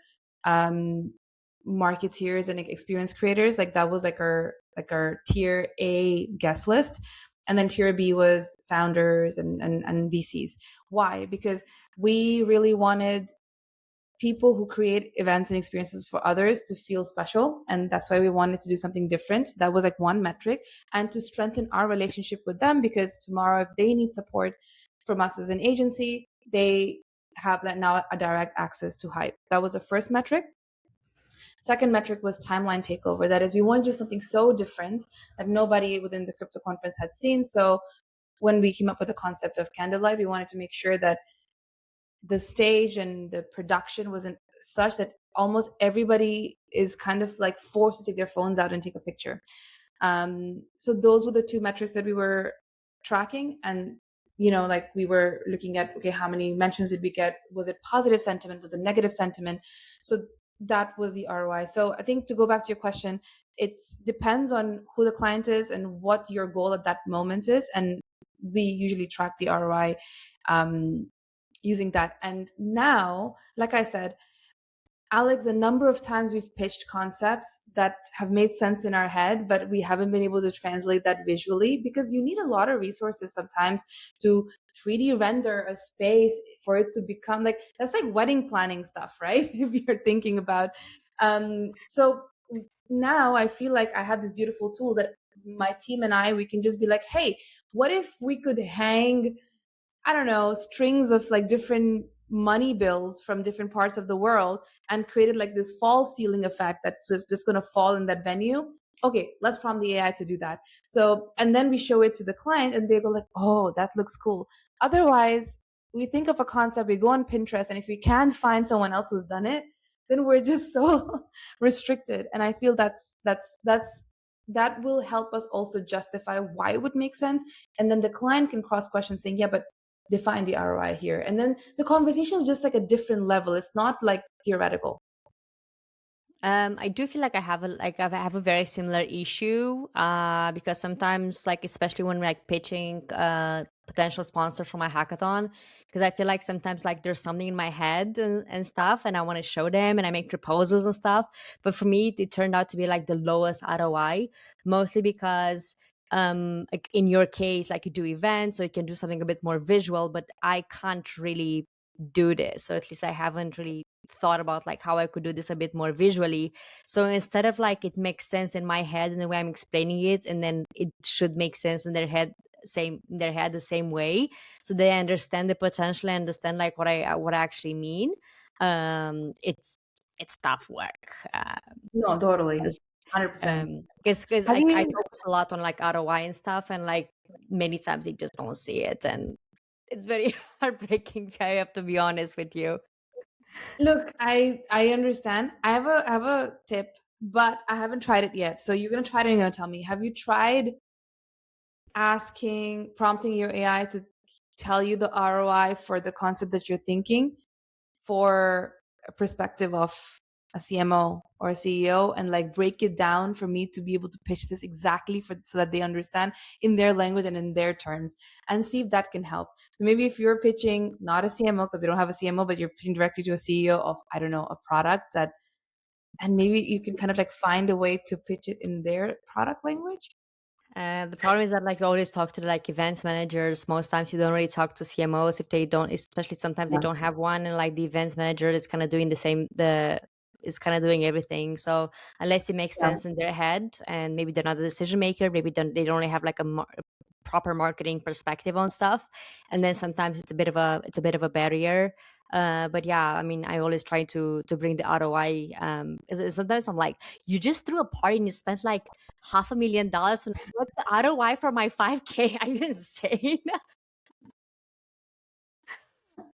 marketeers and experience creators. Like that was like our tier A guest list. And then tier B was founders and VCs. Why? Because we really wanted people who create events and experiences for others to feel special. And that's why we wanted to do something different. That was like one metric. And to strengthen our relationship with them, because tomorrow, if they need support from us as an agency, they have that now a direct access to Hype. That was the first metric. Second metric was timeline takeover. That is, we want to do something so different that nobody within the crypto conference had seen. So when we came up with the concept of Candlelight, we wanted to make sure that the stage and the production wasn't such that almost everybody is kind of like forced to take their phones out and take a picture. So those were the two metrics that we were tracking. And, like we were looking at, okay, how many mentions did we get? Was it positive sentiment? Was it negative sentiment? So that was the ROI. So I think, to go back to your question, it depends on who the client is and what your goal at that moment is. And we usually track the ROI using that. And now, like I said, Alex, the number of times we've pitched concepts that have made sense in our head, but we haven't been able to translate that visually, because you need a lot of resources sometimes to 3D render a space for it to become like, that's like wedding planning stuff, right? If you're thinking about. So now I feel like I have this beautiful tool that my team and we can just be like, hey, what if we could hang, I don't know, strings of like different money bills from different parts of the world and created like this false ceiling effect that's just going to fall in that venue. Okay, let's prompt the AI to do that. So, and then we show it to the client and they go like, oh, that looks cool. Otherwise, we think of a concept, we go on Pinterest, and if we can't find someone else who's done it, then we're just so restricted. And I feel that will help us also justify why it would make sense. And then the client can cross question saying, yeah, but define the ROI here. And then the conversation is just like a different level. It's not like theoretical. I do feel like I have a very similar issue because sometimes, like, especially when like pitching potential sponsor for my hackathon, because I feel like sometimes like there's something in my head and stuff, and I want to show them and I make proposals and stuff. But for me, it turned out to be like the lowest ROI, mostly because like in your case, like you do events, so you can do something a bit more visual, but I can't really do this. So at least I haven't really thought about like how I could do this a bit more visually. So instead of like it makes sense in my head and the way I'm explaining it, and then it should make sense in their head the same way, so they understand the potential and understand like what I actually mean. It's tough work. No, totally. 100%. Because I focus a lot on like ROI and stuff, and like many times they just don't see it, and it's very heartbreaking. I have to be honest with you. Look, I understand. I have a tip, but I haven't tried it yet. So you're gonna try it and you're gonna tell me. Have you tried prompting your AI to tell you the ROI for the concept that you're thinking, for a perspective of a CMO or a CEO, and like break it down for me to be able to pitch this exactly so that they understand in their language and in their terms, and see if that can help. So maybe if you're pitching not a CMO because they don't have a CMO, but you're pitching directly to a CEO of, I don't know, a product and maybe you can kind of like find a way to pitch it in their product language. The problem is that like you always talk to like events managers. Most times you don't really talk to CMOs if they don't, especially sometimes they don't have one, and like the events manager is kind of doing is kind of doing everything. So unless it makes sense in their head, and maybe they're not the decision maker, maybe they don't really have like a proper marketing perspective on stuff, and then sometimes it's a bit of a barrier. But yeah, I mean, I always try to bring the ROI. Sometimes I'm like, you just threw a party and you spent like $500,000. So what's the ROI for my 5K? Are you insane?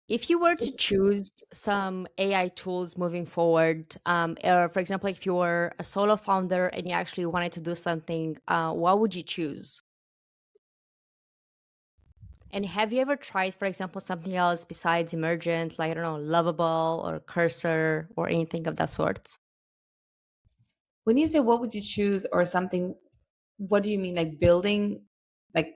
If you were to choose some AI tools moving forward, or for example, if you were a solo founder and you actually wanted to do something, what would you choose? And have you ever tried, for example, something else besides Emergent, like, I don't know, Lovable or Cursor or anything of that sort? When you say what would you choose or something, what do you mean? Like building, like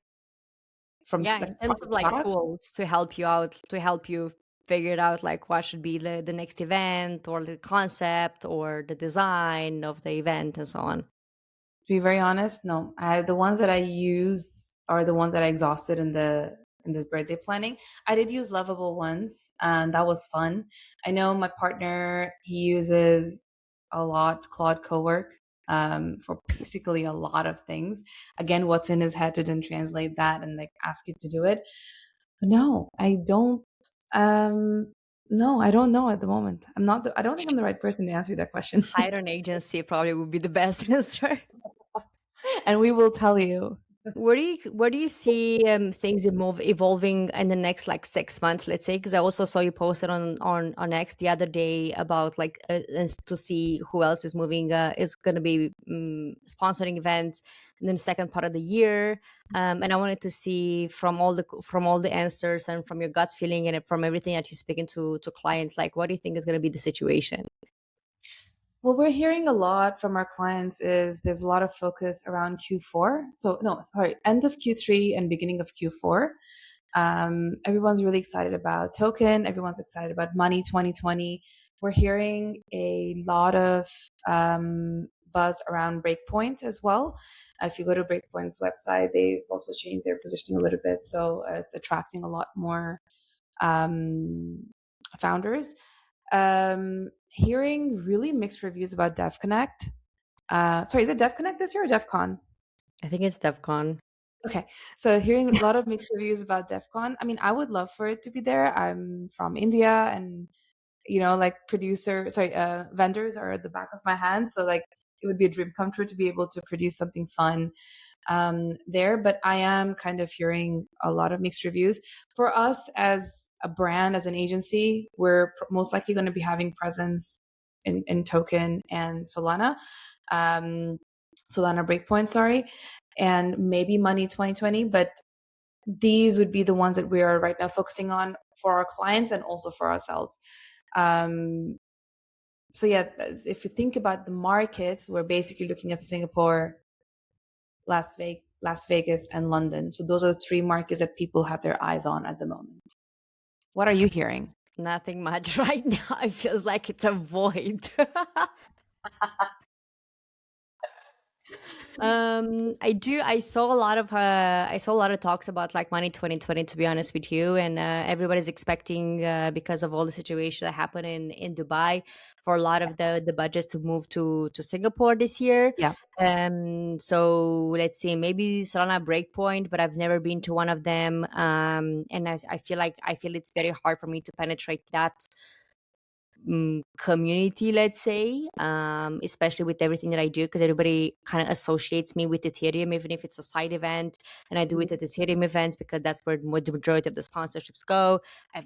from Yeah, in like terms of like product. tools to help you out, to help you figure it out, like what should be the next event or the concept or the design of the event and so on. To be very honest, no. The ones that I used are the ones that I exhausted in this birthday planning. I did use Lovable ones, and that was fun. I know my partner, he uses a lot Claude Cowork for basically a lot of things. Again, what's in his head didn't translate that and like ask you to do it. But no, I don't. Um, no, I don't know at the moment. I don't think I'm the right person to answer that question. Hire an agency probably would be the best answer. And we will tell you. Where do you see things evolving in the next like 6 months, let's say? Because I also saw you posted on X the other day about like to see who else is moving is going to be sponsoring events in the second part of the year. And I wanted to see from all the answers and from your gut feeling and from everything that you're speaking to clients, like what do you think is going to be the situation? What we're hearing a lot from our clients is there's a lot of focus around Q4. So, no, sorry, end of Q3 and beginning of Q4. Everyone's really excited about Token. Everyone's excited about Money 2020. We're hearing a lot of buzz around Breakpoint as well. If you go to Breakpoint's website, they've also changed their positioning a little bit. So it's attracting a lot more um, founders. Hearing really mixed reviews about DevConnect. Sorry, is it DevConnect this year or DevCon? I think it's DevCon. Okay, so hearing a lot of mixed reviews about DevCon. I mean, I would love for it to be there. I'm from India, and like vendors are at the back of my hand. So like, it would be a dream come true to be able to produce something fun there. But I am kind of hearing a lot of mixed reviews. For us as a brand, as an agency, we're most likely going to be having presence in Token and Solana, Solana Breakpoint, sorry, and maybe Money 2020. But these would be the ones that we are right now focusing on for our clients and also for ourselves. So yeah, if you think about the markets, we're basically looking at Singapore, Las Vegas, and London. So those are the three markets that people have their eyes on at the moment. What are you hearing? Nothing much right now. It feels like it's a void. I saw a lot of talks about like Money 2020, to be honest with you, and everybody's expecting because of all the situation that happened in Dubai for a lot of the budgets to move to Singapore this year. Yeah. So let's see, maybe Solana Breakpoint, but I've never been to one of them. And I feel it's very hard for me to penetrate that community, let's say, especially with everything that I do, because everybody kind of associates me with Ethereum, even if it's a side event, and I do it at Ethereum events because that's where the majority of the sponsorships go. I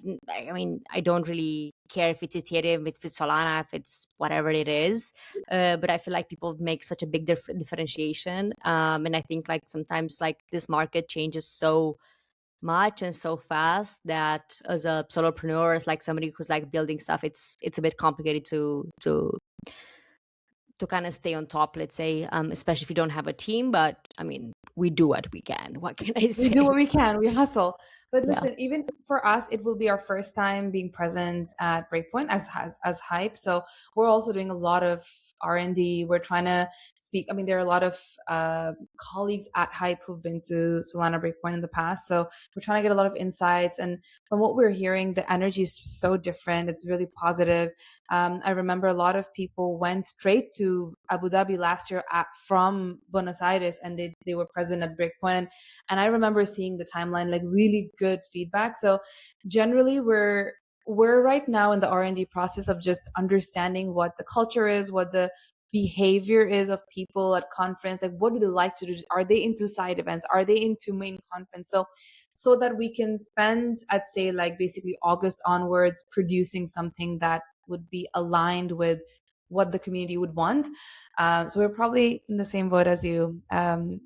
mean, I don't really care if it's Ethereum, if it's Solana, if it's whatever it is, but I feel like people make such a big differentiation, and I think like sometimes like this market changes so much and so fast that as a solopreneur, as like somebody who's like building stuff, it's a bit complicated to kind of stay on top, let's say, especially if you don't have a team. But I mean, we do what we can. What can I say? We do what we can. We hustle. But listen, even for us, it will be our first time being present at Breakpoint as Hype. So we're also doing a lot of R&D. We're trying to speak. I mean, there are a lot of colleagues at Hype who've been to Solana Breakpoint in the past. So we're trying to get a lot of insights. And from what we're hearing, the energy is so different. It's really positive. I remember a lot of people went straight to Abu Dhabi last year from Buenos Aires, and they were present at Breakpoint. And I remember seeing the timeline, like really good feedback. So generally, we're right now in the R&D process of just understanding what the culture is, what the behavior is of people at conference, like what do they like to do? Are they into side events? Are they into main conference? So that we can spend, I'd say, like basically August onwards producing something that would be aligned with what the community would want. So we're probably in the same boat as you,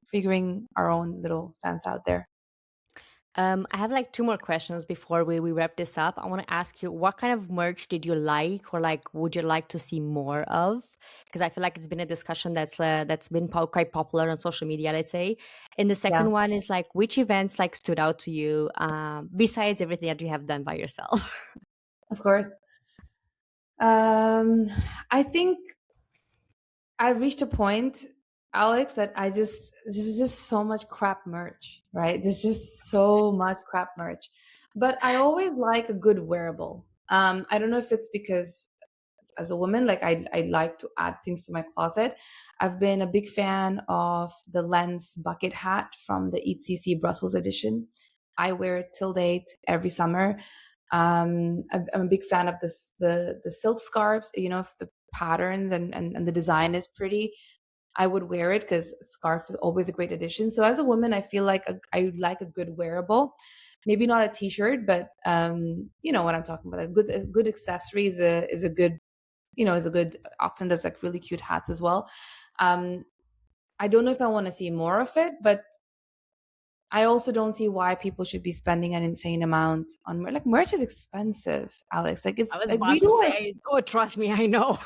figuring our own little stance out there. I have like two more questions before we wrap this up. I want to ask you, what kind of merch did you like, or like would you like to see more of? Because I feel like it's been a discussion that's been quite popular on social media, let's say. And the Yeah, second one is like, which events like stood out to you, besides everything that you have done by yourself? of course. Um, I think I reached a point, Alex, that there's just so much crap merch, right? There's just so much crap merch. But I always like a good wearable. I don't know if it's because as a woman, like I like to add things to my closet. I've been a big fan of the Lens bucket hat from the ECC Brussels edition. I wear it till date every summer. I'm a big fan of the silk scarves. You know, if the patterns and the design is pretty, I would wear it because scarf is always a great addition. So as a woman, I feel like I like a good wearable. Maybe not a t-shirt, but you know what I'm talking about. A good accessory is a good, you know, is a good. Often does like really cute hats as well. Um, I don't know if I want to see more of it, but I also don't see why people should be spending an insane amount on merch. Like merch is expensive, Alex. Like I it's was like we about to do our say, oh, trust me, I know.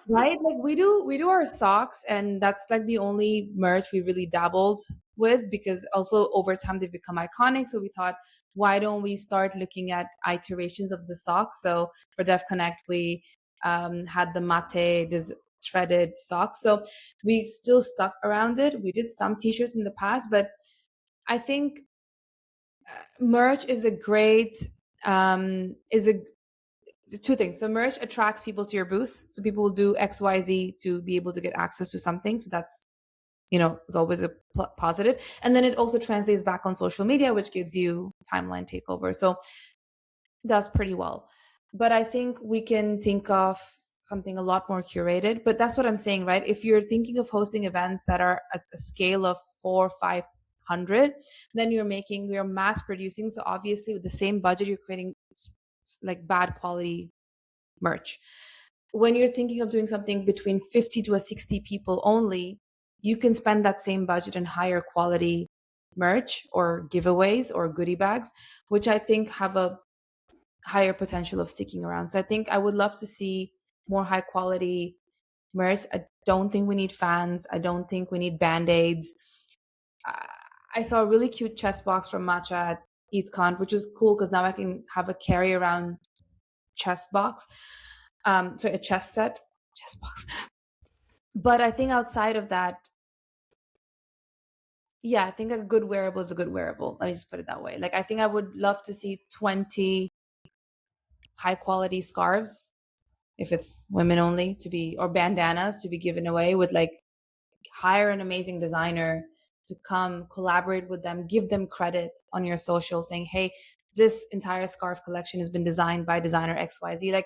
right. Like we do our socks, and that's like the only merch we really dabbled with because also over time they've become iconic. So we thought, why don't we start looking at iterations of the socks? So for Def Connect, we had the mate this threaded socks. So we still stuck around it. We did some t-shirts in the past, but I think merch is a great is a two things. So merch attracts people to your booth. So people will do XYZ to be able to get access to something. So that's, you know, is always a positive. And then it also translates back on social media, which gives you timeline takeover. So does pretty well. But I think we can think of something a lot more curated. But that's what I'm saying, right? If you're thinking of hosting events that are at a scale of 400 or 500, then you're mass producing. So obviously with the same budget, you're creating like bad quality merch. When you're thinking of doing something between 50 to a 60 people only, you can spend that same budget in higher quality merch or giveaways or goodie bags, which I think have a higher potential of sticking around. So I think I would love to see more high quality merch. I don't think we need fans. I don't think we need band-aids. I saw a really cute chest box from Matcha at ETHCon, which was cool because now I can have a carry around chest box. Sorry, a chest set, chest box. But I think outside of that, yeah, I think a good wearable is a good wearable. Let me just put it that way. Like, I think I would love to see 20 high quality scarves, if it's women only, to be, or bandanas to be given away with like, hire an amazing designer to come collaborate with them, give them credit on your social saying, hey, this entire scarf collection has been designed by designer XYZ. Like,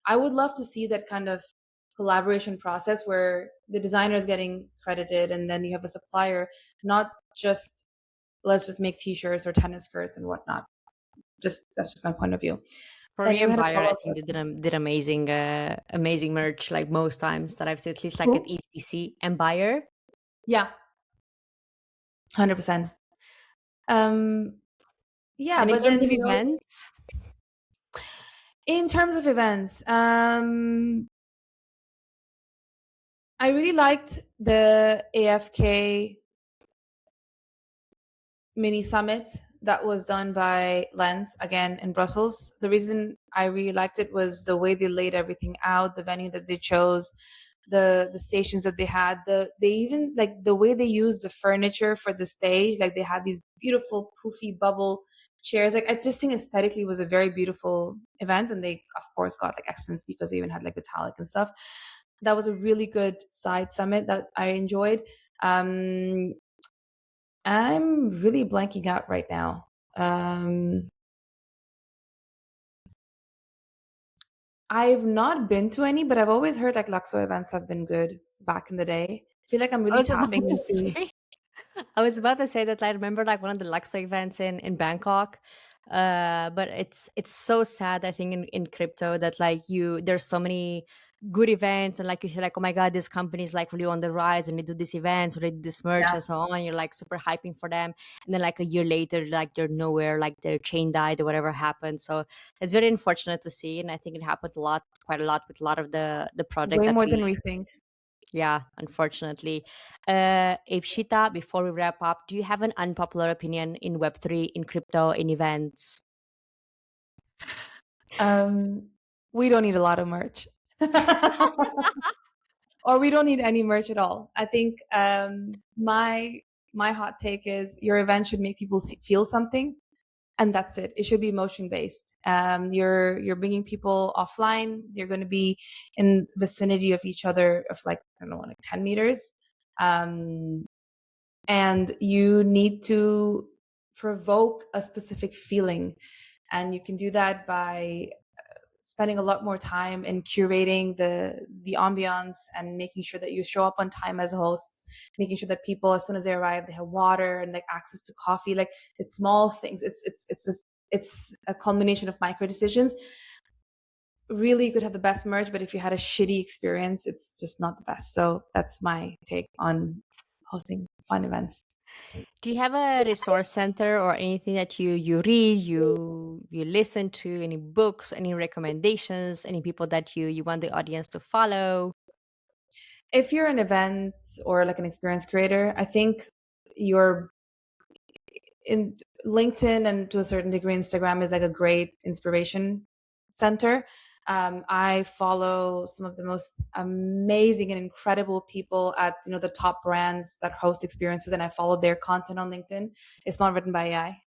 I would love to see that kind of collaboration process where the designer is getting credited and then you have a supplier, not just let's just make t-shirts or tennis skirts and whatnot. Just that's just my point of view. For And me you and had a Bayer, I follow-up think they question. did amazing, amazing merch. Like most times that I've seen, at least like at Cool. ETC and Bayer. Yeah, 100%. Um, yeah, And in but terms then of events, in terms of events, I really liked the AFK mini summit that was done by Lens again in Brussels. The reason I really liked it was the way they laid everything out, the venue that they chose, the stations that they had, they even like the way they used the furniture for the stage. Like they had these beautiful poofy bubble chairs. Like I just think aesthetically it was a very beautiful event, and they of course got like excellent speakers. They even had like Metallic and stuff. That was a really good side summit that I enjoyed. Um, I'm really blanking out right now. I've not been to any, but I've always heard like Luxor events have been good back in the day. I feel like I'm I really was about tapping to into. say, I was about to say that I remember like one of the Luxor events in Bangkok. But it's so sad, I think, in crypto that like there's so many good events, and like you feel like, oh my god, this company is like really on the rise, and they do these events or they do this merch Yeah. and so on. You're like super hyping for them, and then like a year later, like they're nowhere, like their chain died or whatever happened. So it's very unfortunate to see, and I think it happened a lot, quite a lot, with a lot of the product Way that more we. than we think. Yeah, unfortunately. Ipshita, before we wrap up, do you have an unpopular opinion in Web3, in crypto, in events? We don't need a lot of merch. Or we don't need any merch at all. I think my hot take is your event should make people feel something, and that's it. It should be emotion based. You're bringing people offline. You're going to be in vicinity of each other of like, I don't know, like 10 meters, and you need to provoke a specific feeling, and you can do that by spending a lot more time in curating the ambiance and making sure that you show up on time as hosts, making sure that people, as soon as they arrive, they have water and like access to coffee. Like, it's small things. It's a culmination of micro decisions. Really, you could have the best merch, but if you had a shitty experience, it's just not the best. So that's my take on hosting fun events. Do you have a resource center or anything that you read, you listen to, any books, any recommendations, any people that you want the audience to follow? If you're an event or like an experience creator, I think you're in LinkedIn, and to a certain degree Instagram is like a great inspiration center. I follow some of the most amazing and incredible people at the top brands that host experiences, and I follow their content on LinkedIn. It's not written by AI.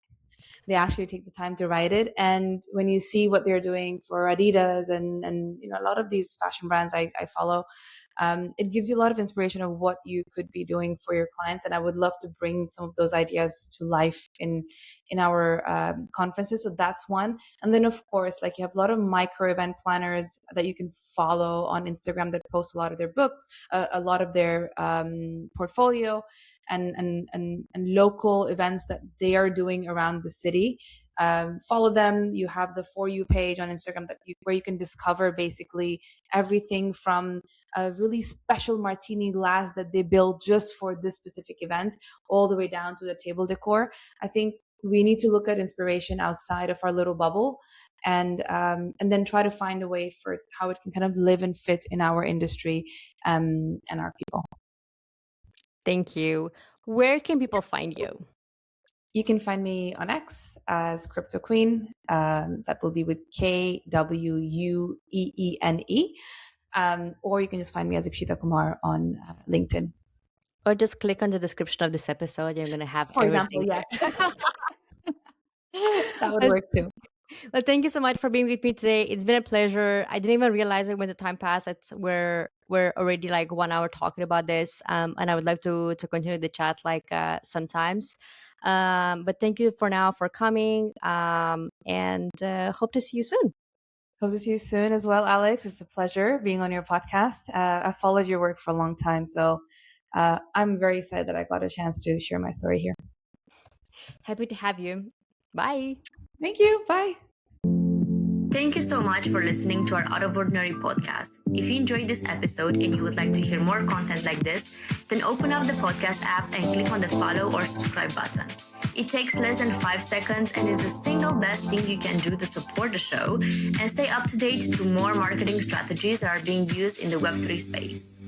They actually take the time to write it, and when you see what they're doing for Adidas and a lot of these fashion brands I follow, it gives you a lot of inspiration of what you could be doing for your clients. And I would love to bring some of those ideas to life in our conferences. So that's one. And then of course, like, you have a lot of micro event planners that you can follow on Instagram that post a lot of their books, a lot of their portfolio, and local events that they are doing around the city. Follow them. You have the For You page on Instagram where you can discover basically everything from a really special martini glass that they built just for this specific event, all the way down to the table decor. I think we need to look at inspiration outside of our little bubble, and then try to find a way for how it can kind of live and fit in our industry and our people. Thank you. Where can people find you? You can find me on X as Crypto Queen. That will be with KWUEENE. Or you can just find me as Ipshita Kumar on LinkedIn. Or just click on the description of this episode. You're going to have For everything example, yeah. there. That would work too. Well, thank you so much for being with me today. It's been a pleasure. I didn't even realize it when the time passed. We're already like 1 hour talking about this, and I would love to continue the chat like sometimes. But thank you for now for coming, and hope to see you soon. Hope to see you soon as well, Alex. It's a pleasure being on your podcast. I've followed your work for a long time, so I'm very excited that I got a chance to share my story here. Happy to have you. Bye. Thank you. Bye. Thank you so much for listening to our Out of Ordinary podcast. If you enjoyed this episode and you would like to hear more content like this, then open up the podcast app and click on the follow or subscribe button. It takes less than 5 seconds and is the single best thing you can do to support the show and stay up to date to more marketing strategies that are being used in the Web3 space.